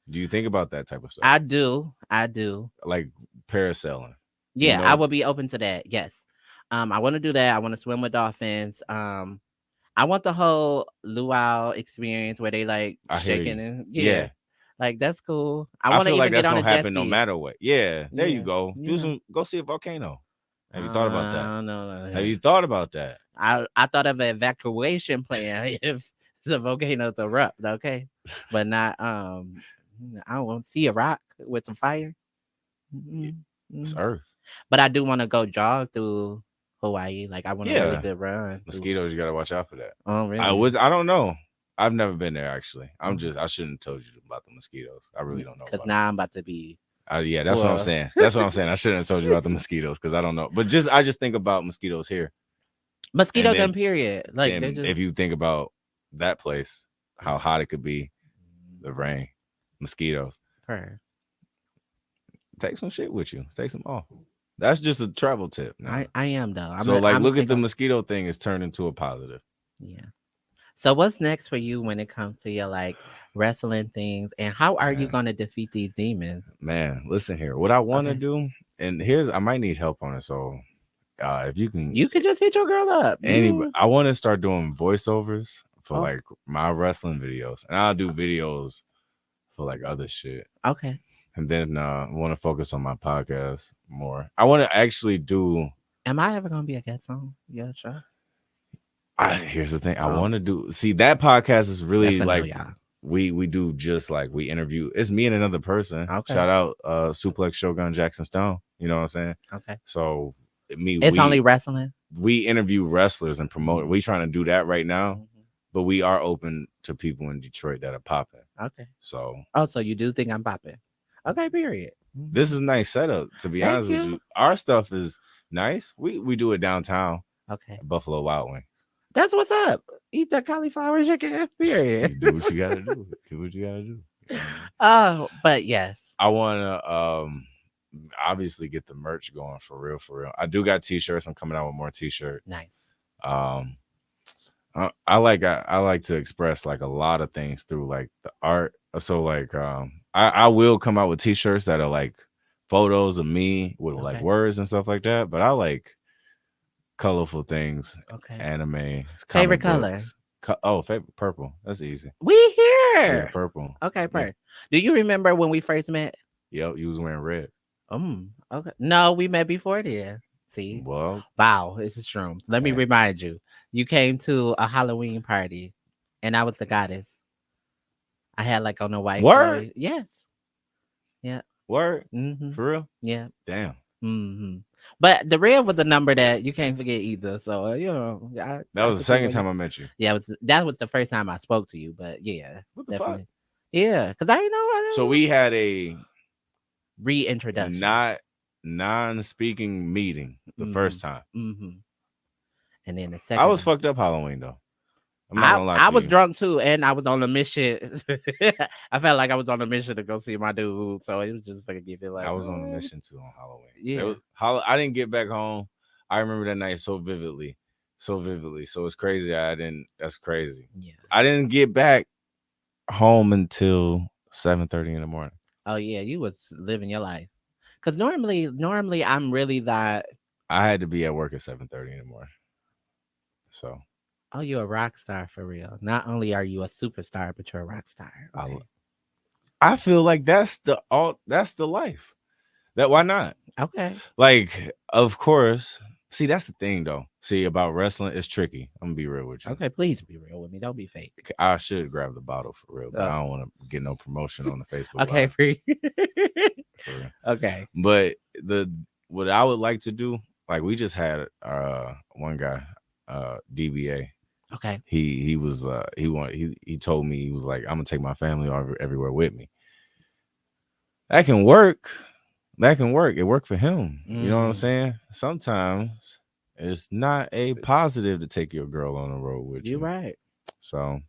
Speaker 2: Do you think about that type of stuff?
Speaker 1: I do. I do.
Speaker 2: Like parasailing. You
Speaker 1: Yeah, I
Speaker 2: know,
Speaker 1: will be open to that. Yes. I want to do that. I want to swim with dolphins. I want the whole luau experience where they like
Speaker 2: I hear
Speaker 1: shaking
Speaker 2: you.
Speaker 1: and yeah,
Speaker 2: Yeah.
Speaker 1: like that's cool. I
Speaker 2: I
Speaker 1: want to
Speaker 2: feel like
Speaker 1: even get
Speaker 2: that's
Speaker 1: on a
Speaker 2: gonna
Speaker 1: jet
Speaker 2: happen no
Speaker 1: ski.
Speaker 2: matter what. Yeah, there you
Speaker 1: Yeah,
Speaker 2: go. Do
Speaker 1: yeah.
Speaker 2: some. Go see a volcano. Have you thought about that?
Speaker 1: No, no,
Speaker 2: Have
Speaker 1: no.
Speaker 2: you thought about that?
Speaker 1: I thought of an evacuation plan if the volcanoes erupt. Okay, but not I don't want to see a rock with some fire.
Speaker 2: Y-
Speaker 1: Mm,
Speaker 2: It's
Speaker 1: mm.
Speaker 2: Earth.
Speaker 1: But I do want to go jog through Hawaii. Like I want a really
Speaker 2: Yeah,
Speaker 1: good run through.
Speaker 2: mosquitoes. You gotta watch out for that.
Speaker 1: Oh,
Speaker 2: I
Speaker 1: really?
Speaker 2: was. I don't know. I've never been there actually. I'm
Speaker 1: Oh,
Speaker 2: just. I shouldn't have told you about the mosquitoes. I really don't know
Speaker 1: because
Speaker 2: about them.
Speaker 1: now I'm about to be
Speaker 2: Yeah, that's what I'm
Speaker 1: full.
Speaker 2: saying. That's what I'm saying. I shouldn't have told you about the mosquitoes because I don't know. But just I just think about mosquitoes here, and
Speaker 1: Mosquitoes and period. Like they're
Speaker 2: then if
Speaker 1: just.
Speaker 2: you think about that place, how hot it could be, the rain, mosquitoes.
Speaker 1: Per.
Speaker 2: Take some shit with you. Take some off. That's just a travel tip now.
Speaker 1: I am though.
Speaker 2: So like,
Speaker 1: I'm
Speaker 2: look at
Speaker 1: take
Speaker 2: the
Speaker 1: off.
Speaker 2: mosquito thing. It's turned into a positive.
Speaker 1: Yeah. So what's next for you when it comes to your like wrestling things, and how are you
Speaker 2: Man,
Speaker 1: gonna defeat these demons?
Speaker 2: man, listen here. What I want to
Speaker 1: Okay.
Speaker 2: do, and here's I might need help on it. So if you can,
Speaker 1: You could just hit your girl up.
Speaker 2: anybody,
Speaker 1: You
Speaker 2: I want to start doing voiceovers for
Speaker 1: oh
Speaker 2: like my wrestling videos, and I'll do videos for like other shit.
Speaker 1: okay.
Speaker 2: And then I want to focus on my podcast more. I want to actually do.
Speaker 1: Am I ever gonna be a guest on your show?
Speaker 2: Here's the thing. I
Speaker 1: Oh,
Speaker 2: want to do. See, that podcast is
Speaker 1: that's
Speaker 2: really
Speaker 1: a no,
Speaker 2: like
Speaker 1: y'all.
Speaker 2: we do just like we interview. It's me and another person.
Speaker 1: Okay.
Speaker 2: Shout out Suplex Shogun Jackson Stone. You know what I'm saying?
Speaker 1: Okay.
Speaker 2: So me
Speaker 1: It's only wrestling.
Speaker 2: we interview wrestlers and promote. We trying to do that right now,
Speaker 1: Mhm.
Speaker 2: but we are open to people in Detroit that are popping.
Speaker 1: Okay.
Speaker 2: So
Speaker 1: Oh, so you do think I'm popping? Okay. Period.
Speaker 2: this is a nice setup. To be
Speaker 1: Thank
Speaker 2: honest with
Speaker 1: you.
Speaker 2: you, our stuff is nice. We do it downtown
Speaker 1: Okay.
Speaker 2: at Buffalo Wild Wings.
Speaker 1: That's what's up. Eat the cauliflower chicken. Period.
Speaker 2: You do what you gotta do. Do what you gotta do.
Speaker 1: Oh, but yes.
Speaker 2: I wanna obviously get the merch going for real, for real. I do got t-shirts. I'm coming out with more t-shirts.
Speaker 1: Nice.
Speaker 2: Um I like to express like a lot of things through like the art. So like I will come out with t-shirts that are like photos of me with like
Speaker 1: Okay.
Speaker 2: words and stuff like that. But I like colorful things,
Speaker 1: Okay.
Speaker 2: anime,
Speaker 1: Favorite
Speaker 2: comic
Speaker 1: color?
Speaker 2: books. Oh, favorite purple. That's easy.
Speaker 1: We
Speaker 2: Yeah,
Speaker 1: here.
Speaker 2: purple.
Speaker 1: Okay,
Speaker 2: Yeah.
Speaker 1: per. Do you remember when we first met?
Speaker 2: Yep, you was wearing red.
Speaker 1: Okay. No, we met before then. See?
Speaker 2: Well,
Speaker 1: Wow, it's a shrooms. Let me
Speaker 2: hey,
Speaker 1: remind you. You came to a Halloween party and I was the goddess. I had like on a white
Speaker 2: word,
Speaker 1: flowy. Yes. Yeah.
Speaker 2: word,
Speaker 1: Mm-hmm.
Speaker 2: for real.
Speaker 1: Yeah.
Speaker 2: Damn,
Speaker 1: Mm-hmm. But the red was a number that you can't forget either. So
Speaker 2: that
Speaker 1: I
Speaker 2: was the
Speaker 1: could see
Speaker 2: second
Speaker 1: where you.
Speaker 2: time I met you.
Speaker 1: Yeah, that was the first time I spoke to you. But yeah,
Speaker 2: What the fuck?
Speaker 1: definitely. Yeah, because I
Speaker 2: So
Speaker 1: know
Speaker 2: we had a
Speaker 1: reintroduction.
Speaker 2: not non-speaking meeting the
Speaker 1: Mm-hmm.
Speaker 2: first time.
Speaker 1: Mm-hmm. And then the
Speaker 2: I
Speaker 1: second
Speaker 2: was
Speaker 1: time.
Speaker 2: fucked up Halloween though. I'm not
Speaker 1: I
Speaker 2: gonna lie
Speaker 1: I
Speaker 2: to
Speaker 1: was
Speaker 2: you.
Speaker 1: drunk too, and I was on a mission. I felt like I was on a mission to go see my dude, so it was just like you feel like,
Speaker 2: I was on a mission too on Halloween. It
Speaker 1: yeah,
Speaker 2: was, I didn't get back home. I remember that night so vividly, so vividly. So it's crazy. I didn't. That's crazy.
Speaker 1: yeah.
Speaker 2: I didn't get back home until 7:30 in the morning.
Speaker 1: Oh yeah, you was living your life. Cause normally I'm really that.
Speaker 2: I had to be at work at 7:30 in the morning. So
Speaker 1: Oh, you're a rock star for real. Not only are you a superstar, but you're a rock star.
Speaker 2: I
Speaker 1: Okay.
Speaker 2: I feel like that's the life. That why not?
Speaker 1: Okay.
Speaker 2: Like, of course. See, that's the thing though. See, about wrestling, it's tricky. I'm gonna be real with you.
Speaker 1: Okay. Please be real with me. Don't be fake.
Speaker 2: I should grab the bottle for real, but
Speaker 1: Uh,
Speaker 2: I don't want to get no promotion on the Facebook
Speaker 1: okay.
Speaker 2: Live
Speaker 1: Free.
Speaker 2: for real.
Speaker 1: Okay.
Speaker 2: But the what I would like to do, like we just had one guy, DBA.
Speaker 1: Okay.
Speaker 2: He was he told me he was like, I'm gonna take my family everywhere with me. That can work, that can work. It worked for him. You know what I'm
Speaker 1: Mm,
Speaker 2: saying? Sometimes it's not a positive to take your girl on the road with
Speaker 1: you're
Speaker 2: you.
Speaker 1: right.
Speaker 2: So,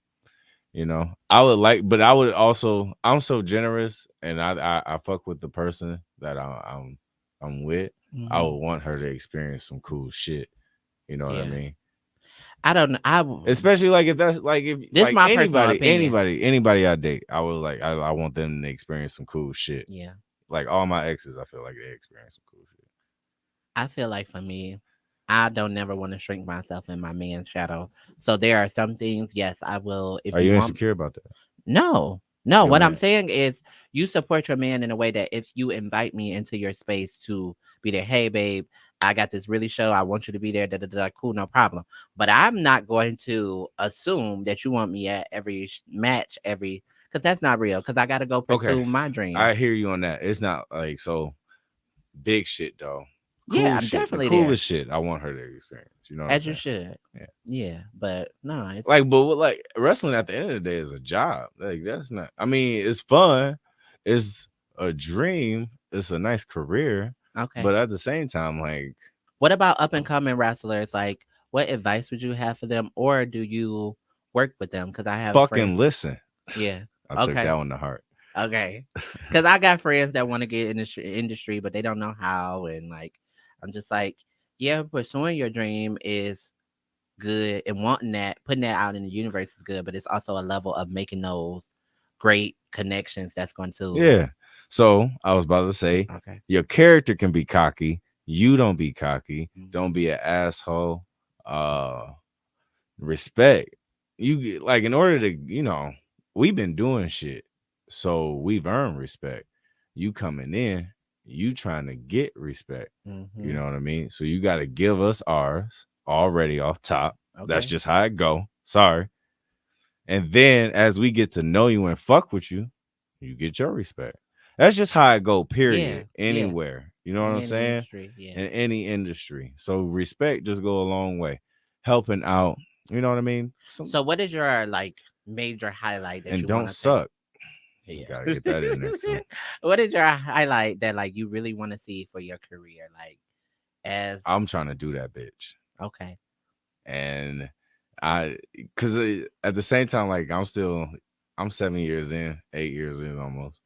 Speaker 2: I would like, but I would also, I'm so generous, and I fuck with the person that I'm with. I
Speaker 1: Hmm.
Speaker 2: would want her to experience some cool shit. You know what I
Speaker 1: Yeah.
Speaker 2: mean?
Speaker 1: I don't know.
Speaker 2: Especially like if that's like if
Speaker 1: This is
Speaker 2: like
Speaker 1: my personal
Speaker 2: anybody,
Speaker 1: opinion.
Speaker 2: anybody I date, I would like I want them to experience some cool shit.
Speaker 1: Yeah.
Speaker 2: Like all my exes, I feel like they experience some cool shit.
Speaker 1: I feel like for me, I don't never want to shrink myself in my man's shadow. So there are some things, yes, I will. If
Speaker 2: Are
Speaker 1: you
Speaker 2: you
Speaker 1: want,
Speaker 2: insecure about that?
Speaker 1: no, no.
Speaker 2: Your
Speaker 1: What I'm
Speaker 2: man.
Speaker 1: saying is, you support your man in a way that if you invite me into your space to be there, hey, babe, I got this really show. I want you to be there. Da, da, da, cool, no problem. But I'm not going to assume that you want me at every match, because that's not real. Because I got to go
Speaker 2: Okay,
Speaker 1: pursue my dream.
Speaker 2: I hear you on that. It's not like so big shit though.
Speaker 1: Yeah,
Speaker 2: Cool
Speaker 1: I'm
Speaker 2: shit, the
Speaker 1: definitely there,
Speaker 2: coolest shit. I want her to experience. You know what I'm
Speaker 1: as you
Speaker 2: saying?
Speaker 1: should.
Speaker 2: Yeah.
Speaker 1: Yeah, but no, it's
Speaker 2: Like, but like wrestling at the end of the day is a job. Like that's not. I mean, it's fun. It's a dream. It's a nice career.
Speaker 1: okay.
Speaker 2: But at the same time, like,
Speaker 1: What about up and
Speaker 2: um,
Speaker 1: coming wrestlers? Like, what advice would you have for them, or do you work with them? Because I have friends.
Speaker 2: fucking listen.
Speaker 1: Yeah.
Speaker 2: I took that
Speaker 1: Okay.
Speaker 2: one to heart.
Speaker 1: Okay. Because I got friends that want to get in the industry, but they don't know how. And like, I'm just like, yeah, pursuing your dream is good, and wanting that, putting that out in the universe is good. But it's also a level of making those great connections that's going to.
Speaker 2: Yeah. So I was about to say,
Speaker 1: Okay.
Speaker 2: your character can be cocky. You don't be cocky. Don't
Speaker 1: Hmm.
Speaker 2: be an asshole. Uh, respect. You get like in order to, we've been doing shit, so we've earned respect. You coming in, you trying to get respect. You
Speaker 1: Hmm.
Speaker 2: know what I mean? So you got to give us ours already off top. That's
Speaker 1: Okay.
Speaker 2: just how it go. Sorry. And then as we get to know you and fuck with you, you get your respect. That's just how it go,
Speaker 1: Yeah.
Speaker 2: period.
Speaker 1: Yeah.
Speaker 2: Anywhere. You know what
Speaker 1: In
Speaker 2: I'm
Speaker 1: any
Speaker 2: saying?
Speaker 1: industry. Yeah.
Speaker 2: In any industry. So respect just go a long way. Helping out, you know what I mean? Some
Speaker 1: So, what is your like major highlight that
Speaker 2: and
Speaker 1: you want
Speaker 2: don't
Speaker 1: to say?
Speaker 2: suck. You gotta
Speaker 1: Yeah.
Speaker 2: get that in there too.
Speaker 1: What is your highlight that like you really want to see for your career? Like, as
Speaker 2: I'm trying to do that bitch.
Speaker 1: okay.
Speaker 2: And cause at the same time, like I'm 7 years in, 8 years in almost.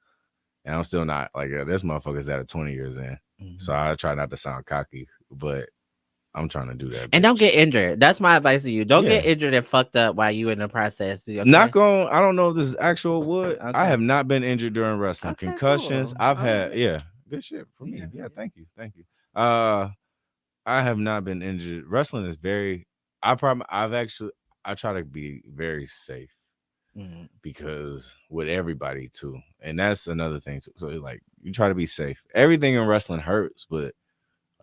Speaker 2: And I'm still not like this motherfucker's at a 20 years in. So
Speaker 1: Mhm.
Speaker 2: I try not to sound cocky, but I'm trying to do that
Speaker 1: And don't
Speaker 2: bitch.
Speaker 1: get injured. That's my advice to you. Don't
Speaker 2: Yeah.
Speaker 1: get injured and fucked up while you in the process. Okay.
Speaker 2: Knock on, I don't know if this is actual wood. I
Speaker 1: Okay.
Speaker 2: have not been injured during wrestling.
Speaker 1: Okay.
Speaker 2: Concussions,
Speaker 1: Cool.
Speaker 2: I've
Speaker 1: All
Speaker 2: had,
Speaker 1: right.
Speaker 2: yeah, good shit for
Speaker 1: Yeah.
Speaker 2: me. Yeah, thank you. Thank you. Uh I have not been injured. Wrestling is very I try to be very safe
Speaker 1: Mhm.
Speaker 2: because with everybody too. And that's another thing too. So like you try to be safe. Everything in wrestling hurts, but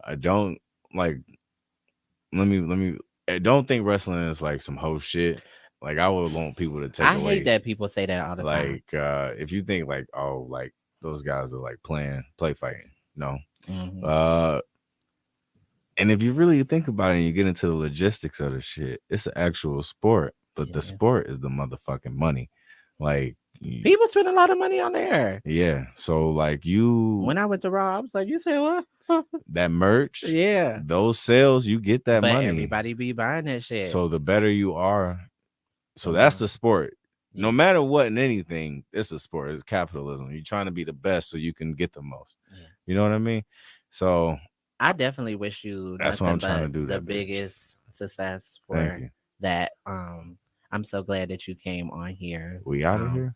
Speaker 2: I don't like let me I don't think wrestling is like some whole shit. Like I would want people to take
Speaker 1: I hate
Speaker 2: away
Speaker 1: that people say that all the time.
Speaker 2: like if you think like oh like those guys are like play fighting. No.
Speaker 1: Hmm.
Speaker 2: Uh and if you really think about it and you get into the logistics of the shit, it's an actual sport, but the
Speaker 1: Yes.
Speaker 2: sport is the motherfucking money. Like
Speaker 1: People spend a lot of money on there.
Speaker 2: yeah. So like you
Speaker 1: When I went to Raw, I was like, "You say what?"
Speaker 2: that merch,
Speaker 1: Yeah.
Speaker 2: those sales, you get that
Speaker 1: But
Speaker 2: money.
Speaker 1: everybody be buying that shit.
Speaker 2: So the better you are,
Speaker 1: The
Speaker 2: so that's
Speaker 1: more.
Speaker 2: the sport. No
Speaker 1: Yeah.
Speaker 2: matter what in anything, it's a sport. It's capitalism. You're trying to be the best so you can get the most.
Speaker 1: Yeah.
Speaker 2: You know what I mean? So
Speaker 1: I definitely wish you
Speaker 2: that's what
Speaker 1: nothing
Speaker 2: I'm trying to
Speaker 1: but
Speaker 2: do.
Speaker 1: the
Speaker 2: That bitch.
Speaker 1: biggest success
Speaker 2: Thank
Speaker 1: for
Speaker 2: you.
Speaker 1: that. I'm so glad that you came on here.
Speaker 2: We out of here.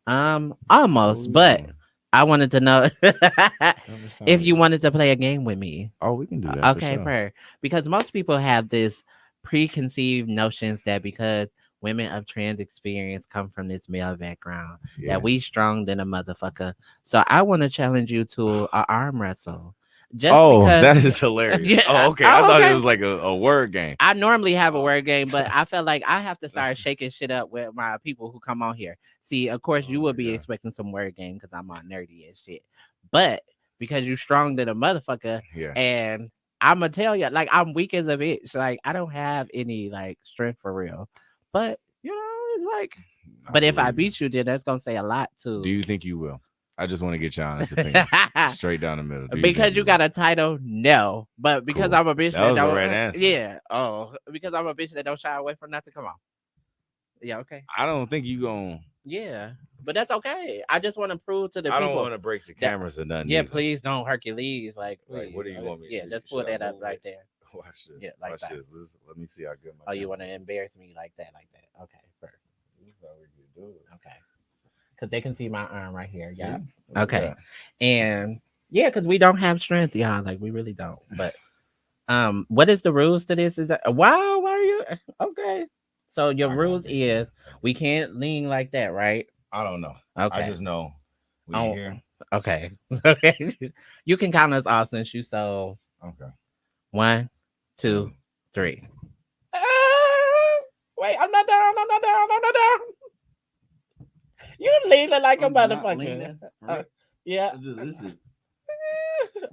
Speaker 2: What
Speaker 1: Almost,
Speaker 2: we
Speaker 1: but
Speaker 2: doing?
Speaker 1: I wanted to know
Speaker 2: How much time
Speaker 1: if
Speaker 2: we
Speaker 1: you
Speaker 2: got?
Speaker 1: wanted to play a game with me.
Speaker 2: Oh, we can do that for
Speaker 1: Okay,
Speaker 2: sure.
Speaker 1: prayer. Because most people have this preconceived notions that because women of trans experience come from this male background,
Speaker 2: Yeah.
Speaker 1: that we strong than a motherfucker. So I want to challenge you to a arm wrestle. Just
Speaker 2: Oh,
Speaker 1: because,
Speaker 2: that is hilarious.
Speaker 1: yeah.
Speaker 2: Oh, okay. I
Speaker 1: Oh,
Speaker 2: thought it
Speaker 1: okay.
Speaker 2: was like a word game.
Speaker 1: I normally have a
Speaker 2: Oh.
Speaker 1: word game, but I felt like I have to start
Speaker 2: Okay.
Speaker 1: shaking shit up with my people who come on here. See, of course,
Speaker 2: Oh
Speaker 1: you
Speaker 2: my
Speaker 1: will be
Speaker 2: god.
Speaker 1: expecting some word game because I'm on nerdy and shit. But because you strong than a motherfucker,
Speaker 2: Yeah.
Speaker 1: and I'ma tell you, like I'm weak as a bitch. Like I don't have any like strength for real. But it's like,
Speaker 2: I
Speaker 1: but if I
Speaker 2: believe you.
Speaker 1: beat you, then that's gonna say a lot
Speaker 2: Do
Speaker 1: to.
Speaker 2: you think you will? I just want to get your honest opinion. Straight down the middle. Do you think
Speaker 1: Because
Speaker 2: you
Speaker 1: you
Speaker 2: would?
Speaker 1: got a title, no. But because
Speaker 2: Cool.
Speaker 1: I'm a bitch
Speaker 2: That
Speaker 1: that
Speaker 2: was the
Speaker 1: don't,
Speaker 2: right answer.
Speaker 1: yeah. Oh, because I'm a bitch that don't shy away from nothing. Come on. Yeah, okay.
Speaker 2: I don't think you going
Speaker 1: Yeah, but that's okay. I just want to prove to the
Speaker 2: I don't
Speaker 1: people
Speaker 2: want to break the
Speaker 1: that,
Speaker 2: cameras or nothing
Speaker 1: yeah,
Speaker 2: either.
Speaker 1: please don't Hercules. Like,
Speaker 2: Like, what
Speaker 1: please.
Speaker 2: do you want me
Speaker 1: Yeah,
Speaker 2: to do?
Speaker 1: just pull
Speaker 2: Should I
Speaker 1: that up
Speaker 2: move
Speaker 1: right
Speaker 2: it?
Speaker 1: there.
Speaker 2: Watch
Speaker 1: Yeah,
Speaker 2: this.
Speaker 1: like
Speaker 2: Watch
Speaker 1: that.
Speaker 2: this. Let me see how good my
Speaker 1: Oh, you
Speaker 2: camera
Speaker 1: want to
Speaker 2: is.
Speaker 1: embarrass me like that? Like that. Okay, first.
Speaker 2: This is how we can do it.
Speaker 1: Okay. Because they can see my arm right here. Yeah.
Speaker 2: See? Look at
Speaker 1: Okay.
Speaker 2: that.
Speaker 1: And yeah, because we don't have strength, y'all. Like, we really don't. But what is the rules to this? Is that wow? Why are you okay? So your
Speaker 2: I got
Speaker 1: rules
Speaker 2: big
Speaker 1: is
Speaker 2: hands.
Speaker 1: we can't lean like that, right?
Speaker 2: I don't know. I
Speaker 1: Okay.
Speaker 2: just know we
Speaker 1: Oh,
Speaker 2: here.
Speaker 1: okay. Okay. You can count us off since you so
Speaker 2: Okay.
Speaker 1: 1, 2,
Speaker 2: Two.
Speaker 1: 3. Ah, wait, I'm not down. I'm not down. I'm not down. You leaning like a
Speaker 2: I'm not
Speaker 1: motherfucker.
Speaker 2: leaning.
Speaker 1: Uh,
Speaker 2: Right?
Speaker 1: yeah.
Speaker 2: This is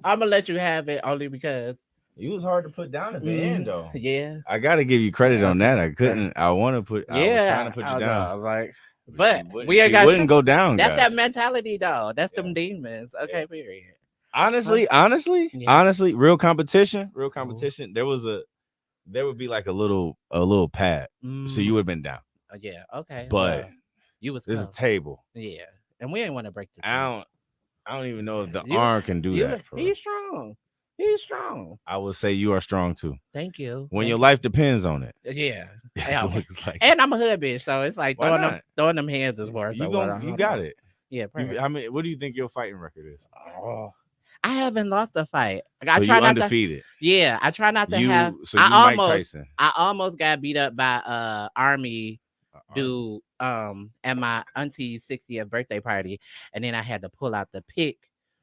Speaker 1: I'm gonna let you have it only because.
Speaker 2: it was hard to put down at the end though.
Speaker 1: Yeah.
Speaker 2: I gotta give you credit on that. I couldn't. I want to put. I was trying to
Speaker 1: Yeah.
Speaker 2: put you
Speaker 1: I know.
Speaker 2: down,
Speaker 1: I'm like,
Speaker 2: but
Speaker 1: but we ain't
Speaker 2: She
Speaker 1: got.
Speaker 2: wouldn't go down,
Speaker 1: That's that
Speaker 2: guys.
Speaker 1: mentality, though. That's
Speaker 2: Yeah.
Speaker 1: them demons.
Speaker 2: Yeah.
Speaker 1: Okay. Period. Huh? Yeah.
Speaker 2: Honestly, real competition. Real
Speaker 1: Oh.
Speaker 2: competition. There would be like a little pad, so you
Speaker 1: Mm,
Speaker 2: would have been down.
Speaker 1: yeah. Okay.
Speaker 2: But
Speaker 1: Well, you was
Speaker 2: this is
Speaker 1: close.
Speaker 2: table.
Speaker 1: Yeah. And we ain't want to break the
Speaker 2: I
Speaker 1: table.
Speaker 2: don't. I don't even know if the
Speaker 1: You,
Speaker 2: arm can do that for real.
Speaker 1: he's strong. He's strong.
Speaker 2: I would say you are strong too.
Speaker 1: Thank you.
Speaker 2: When your
Speaker 1: Thank
Speaker 2: life depends on it.
Speaker 1: you. Yeah.
Speaker 2: It
Speaker 1: Yeah.
Speaker 2: looks like
Speaker 1: And I'm a hood bitch, so it's like
Speaker 2: why not?
Speaker 1: throwing them hands is worse. So what?
Speaker 2: You
Speaker 1: Hold
Speaker 2: got
Speaker 1: on.
Speaker 2: it.
Speaker 1: Yeah.
Speaker 2: You
Speaker 1: Perfect.
Speaker 2: I mean, what do you think your fighting record is?
Speaker 1: Oh, I haven't lost a fight. Like, I
Speaker 2: So
Speaker 1: try
Speaker 2: you
Speaker 1: not to.
Speaker 2: undefeated.
Speaker 1: Yeah, I try not to have.
Speaker 2: You Mike Tyson.
Speaker 1: I almost got beat up by army
Speaker 2: Army.
Speaker 1: dude at my auntie's 60th birthday party, and then I had to pull out the pick.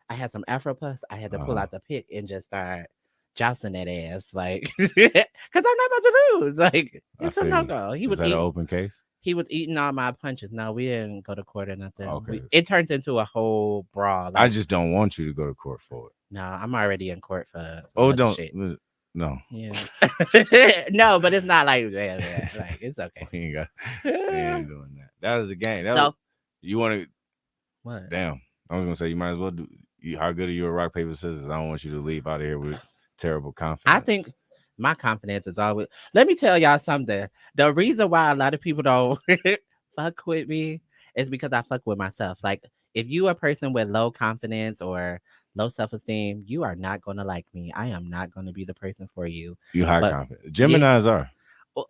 Speaker 1: I had some Afro puffs. I had to pull
Speaker 2: Uh-huh.
Speaker 1: out the pick and just start jousting that ass, like, because I'm not about to lose. Like,
Speaker 2: I
Speaker 1: it's a
Speaker 2: feel
Speaker 1: no
Speaker 2: you.
Speaker 1: go.
Speaker 2: Is that an open case?
Speaker 1: He was eating all my punches. No, we didn't go to court or nothing.
Speaker 2: Okay.
Speaker 1: It turned into a whole brawl.
Speaker 2: I
Speaker 1: Like,
Speaker 2: just don't want you to go to court for it.
Speaker 1: no, I'm already in court for some
Speaker 2: Oh,
Speaker 1: other
Speaker 2: don't.
Speaker 1: shit.
Speaker 2: No.
Speaker 1: Yeah. No, but it's not like that. Like, it's okay.
Speaker 2: We ain't got. We ain't doing that. That was the game.
Speaker 1: So
Speaker 2: You want to.
Speaker 1: what?
Speaker 2: Damn. I was gonna say you might as well do. How good are you at rock paper scissors? I don't want you to leave out of here with terrible confidence.
Speaker 1: I think my confidence is always. Let me tell y'all something. The reason why a lot of people don't fuck with me is because I fuck with myself. Like, if you a person with low confidence or low self esteem, you are not gonna like me. I am not gonna be the person for you.
Speaker 2: you high
Speaker 1: But
Speaker 2: confidence.
Speaker 1: yeah,
Speaker 2: Gemini's are.
Speaker 1: oh,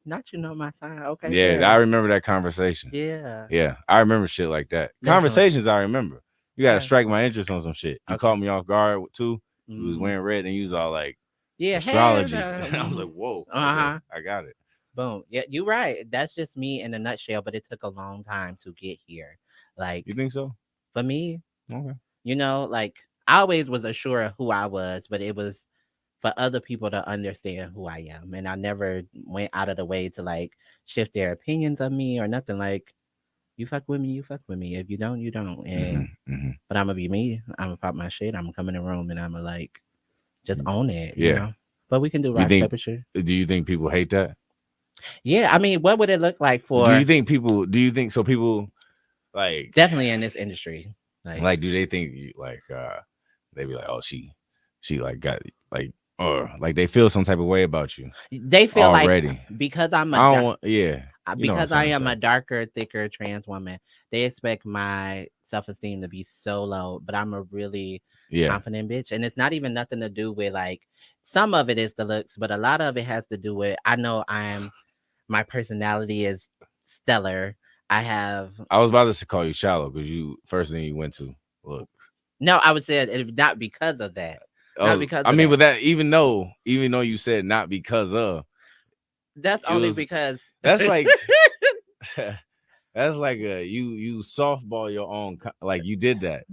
Speaker 1: not you know my sign. Okay,
Speaker 2: Yeah, I
Speaker 1: fair.
Speaker 2: remember that conversation.
Speaker 1: Yeah,
Speaker 2: Yeah, I remember shit like that.
Speaker 1: definitely.
Speaker 2: Conversations I remember. You gotta
Speaker 1: Yeah.
Speaker 2: strike my interest on some shit. You
Speaker 1: Okay.
Speaker 2: caught me off guard too. You was
Speaker 1: Mm.
Speaker 2: wearing red and you was all like
Speaker 1: Yeah. Hey.
Speaker 2: astrology. I was like, whoa,
Speaker 1: Uh
Speaker 2: okay,
Speaker 1: huh.
Speaker 2: I got it.
Speaker 1: Boom. Yeah, you're right. That's just me in a nutshell, but it took a long time to get here. Like,
Speaker 2: You think so?
Speaker 1: for me,
Speaker 2: Okay.
Speaker 1: like, I always was assured of who I was, but it was for other people to understand who I am. And I never went out of the way to like shift their opinions of me or nothing. Like, you fuck with me, you fuck with me. If you don't, you don't. And
Speaker 2: Mm-hmm.
Speaker 1: but I'm gonna be me. I'm gonna pop my shit. I'm gonna come in the room and I'm gonna like just
Speaker 2: Mm-hmm.
Speaker 1: own it,
Speaker 2: Yeah.
Speaker 1: But we can do
Speaker 2: You
Speaker 1: rock,
Speaker 2: think?
Speaker 1: paper, shit.
Speaker 2: Do you think people hate that?
Speaker 1: Yeah, I mean, what would it look like
Speaker 2: Do
Speaker 1: for
Speaker 2: you think people? Do you think so? People like
Speaker 1: definitely in this industry?
Speaker 2: like do they think you like they be like, oh, she like got like or like they feel some type of way about you
Speaker 1: They feel
Speaker 2: already.
Speaker 1: like because I'm
Speaker 2: I
Speaker 1: a
Speaker 2: don't want yeah. You know what I'm
Speaker 1: because I
Speaker 2: trying to
Speaker 1: am a
Speaker 2: say.
Speaker 1: darker, thicker trans woman, they expect my self esteem to be so low. But I'm a really
Speaker 2: Yeah.
Speaker 1: confident bitch, and it's not even nothing to do with like some of it is the looks, but a lot of it has to do with I know my personality is stellar. I have
Speaker 2: I was about to call you shallow because you first thing you went to looks.
Speaker 1: no, I would say it not because of that, not
Speaker 2: Oh,
Speaker 1: because
Speaker 2: I
Speaker 1: of
Speaker 2: mean,
Speaker 1: that.
Speaker 2: with that, even though you said not because of,
Speaker 1: That's
Speaker 2: it
Speaker 1: only
Speaker 2: was
Speaker 1: because
Speaker 2: that's like that's like you softball your own like you did that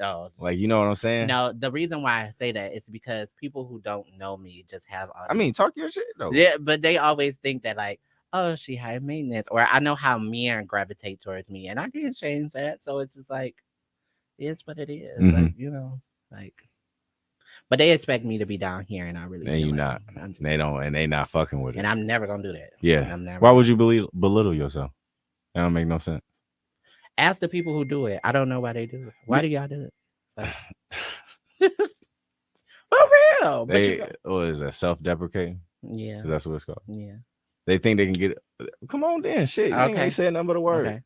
Speaker 1: oh
Speaker 2: like you know what I'm saying.
Speaker 1: no, the reason why I say that is because people who don't know me just have all
Speaker 2: I
Speaker 1: these.
Speaker 2: mean, talk your shit though.
Speaker 1: Yeah, but they always think that like, oh, she high maintenance, or I know how men gravitate towards me, and I can't change that. So it's just like, it's what it is.
Speaker 2: Mm-hmm.
Speaker 1: Like, like. But they expect me to be down here, and I really
Speaker 2: And
Speaker 1: feel
Speaker 2: you
Speaker 1: like
Speaker 2: not.
Speaker 1: I'm just,
Speaker 2: They don't, and they not fucking with it.
Speaker 1: and I'm never gonna do that.
Speaker 2: Yeah.
Speaker 1: I'm never.
Speaker 2: Why would you belittle yourself? That don't make no sense.
Speaker 1: Ask the people who do it. I don't know why they do it. Why do y'all do it? Like, for real. But you
Speaker 2: They
Speaker 1: know,
Speaker 2: what is that, self-deprecating?
Speaker 1: yeah,
Speaker 2: Is that what it's called?
Speaker 1: yeah.
Speaker 2: They think they can get it. Come on then, shit. You ain't
Speaker 1: Okay,
Speaker 2: saying nothing but a word.
Speaker 1: okay.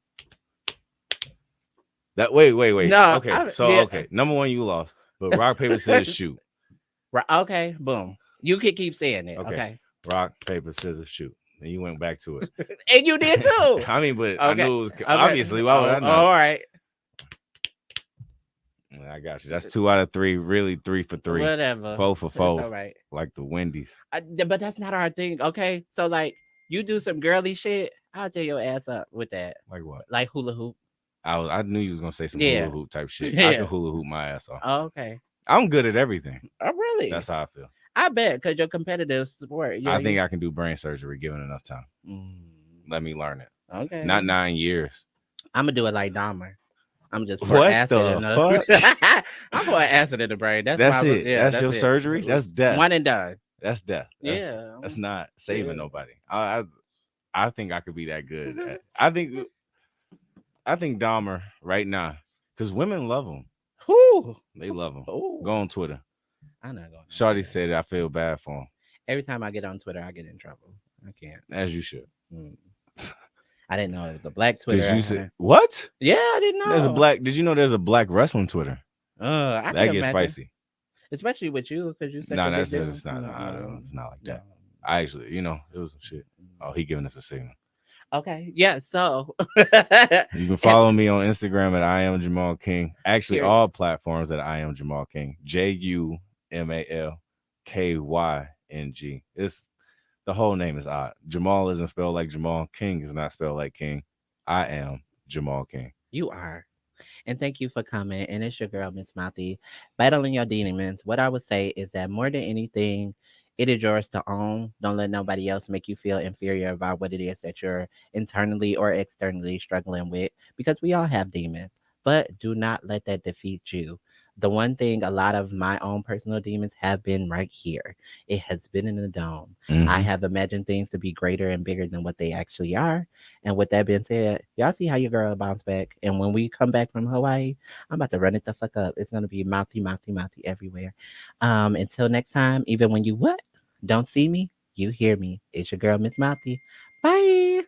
Speaker 2: That wait.
Speaker 1: No,
Speaker 2: Okay, so
Speaker 1: yeah.
Speaker 2: okay, number one you lost, but rock paper scissors shoot.
Speaker 1: Right, okay, boom. You can keep saying it.
Speaker 2: Okay,
Speaker 1: Okay,
Speaker 2: rock paper scissors shoot, and you went back to it.
Speaker 1: and you did too.
Speaker 2: I mean, but I
Speaker 1: Okay,
Speaker 2: knew it was
Speaker 1: okay.
Speaker 2: obviously. Why would
Speaker 1: Oh,
Speaker 2: I not?
Speaker 1: all right.
Speaker 2: I got you. That's 2 out of 3. Really, 3 for 3.
Speaker 1: Whatever.
Speaker 2: 4 for 4.
Speaker 1: It's all right.
Speaker 2: Like the Wendy's.
Speaker 1: But that's not our thing. Okay, so like you do some girly shit, I'll tear your ass up with that,
Speaker 2: Like what?
Speaker 1: like hula hoop.
Speaker 2: I knew you was gonna say some hula
Speaker 1: Yeah,
Speaker 2: hoop type shit. I could
Speaker 1: yeah.
Speaker 2: hula hoop my ass off.
Speaker 1: Oh, okay.
Speaker 2: I'm good at everything.
Speaker 1: Oh, really?
Speaker 2: That's how I feel.
Speaker 1: I bet because you're competitive sport.
Speaker 2: I
Speaker 1: Yeah,
Speaker 2: think
Speaker 1: you.
Speaker 2: I can do brain surgery given enough time.
Speaker 1: Mm,
Speaker 2: Let me learn it. Not
Speaker 1: okay.
Speaker 2: 9 years.
Speaker 1: I'm gonna do it like Dahmer. I'm just pour
Speaker 2: What
Speaker 1: acid in
Speaker 2: the
Speaker 1: the.
Speaker 2: fuck?
Speaker 1: I'm pouring acid in the brain. That's
Speaker 2: That's
Speaker 1: my.
Speaker 2: it.
Speaker 1: Yeah,
Speaker 2: That's
Speaker 1: that's
Speaker 2: your
Speaker 1: it.
Speaker 2: surgery. That's death.
Speaker 1: One and done.
Speaker 2: That's death.
Speaker 1: Yeah.
Speaker 2: That's not saving
Speaker 1: Yeah.
Speaker 2: nobody. I think I could be that good. I think Dahmer right now because women love him.
Speaker 1: Whew.
Speaker 2: They love him. Go
Speaker 1: Ooh.
Speaker 2: on Twitter.
Speaker 1: I'm not going on
Speaker 2: Shawty
Speaker 1: Twitter.
Speaker 2: said I feel bad for him,
Speaker 1: Every time I get on Twitter, I get in trouble. I can't.
Speaker 2: as you should.
Speaker 1: Mm. I didn't know it was a black
Speaker 2: Because
Speaker 1: Twitter.
Speaker 2: you said what?
Speaker 1: Yeah, I didn't
Speaker 2: There's a
Speaker 1: know.
Speaker 2: black. Did you know there's a black wrestling Twitter?
Speaker 1: I
Speaker 2: That
Speaker 1: can
Speaker 2: gets
Speaker 1: imagine,
Speaker 2: spicy.
Speaker 1: especially with you, because you're such
Speaker 2: No,
Speaker 1: a big
Speaker 2: that's
Speaker 1: deal.
Speaker 2: it's not.
Speaker 1: No, no,
Speaker 2: It's not like
Speaker 1: no.
Speaker 2: that. I actually, it was some shit. Oh, he giving us a signal.
Speaker 1: Okay, yeah. So,
Speaker 2: You can
Speaker 1: and
Speaker 2: follow me on Instagram at I am Jumal Kyng. Actually,
Speaker 1: period.
Speaker 2: all platforms at I am Jumal Kyng. JUMALKYNG. It's the whole name is odd. Jamal isn't spelled like Jamal. King is not spelled like King. I am Jamal Kyng.
Speaker 1: You are. And thank you for coming. And it's your girl, Miss Mouthy, battling your demons. What I would say is that more than anything, it is yours to own. Don't let nobody else make you feel inferior about what it is that you're internally or externally struggling with, because we all have demons. But do not let that defeat you. The one thing, a lot of my own personal demons have been right here. It has been in the dome. I
Speaker 2: Mm-hmm.
Speaker 1: have imagined things to be greater and bigger than what they actually are. And with that being said, y'all see how your girl bounce back. And when we come back from Hawaii, I'm about to run it the fuck up. It's gonna be mouthy, mouthy, mouthy everywhere. Until next time, even when you what? Don't see me, you hear me. It's your girl, Miss Mouthy. Bye.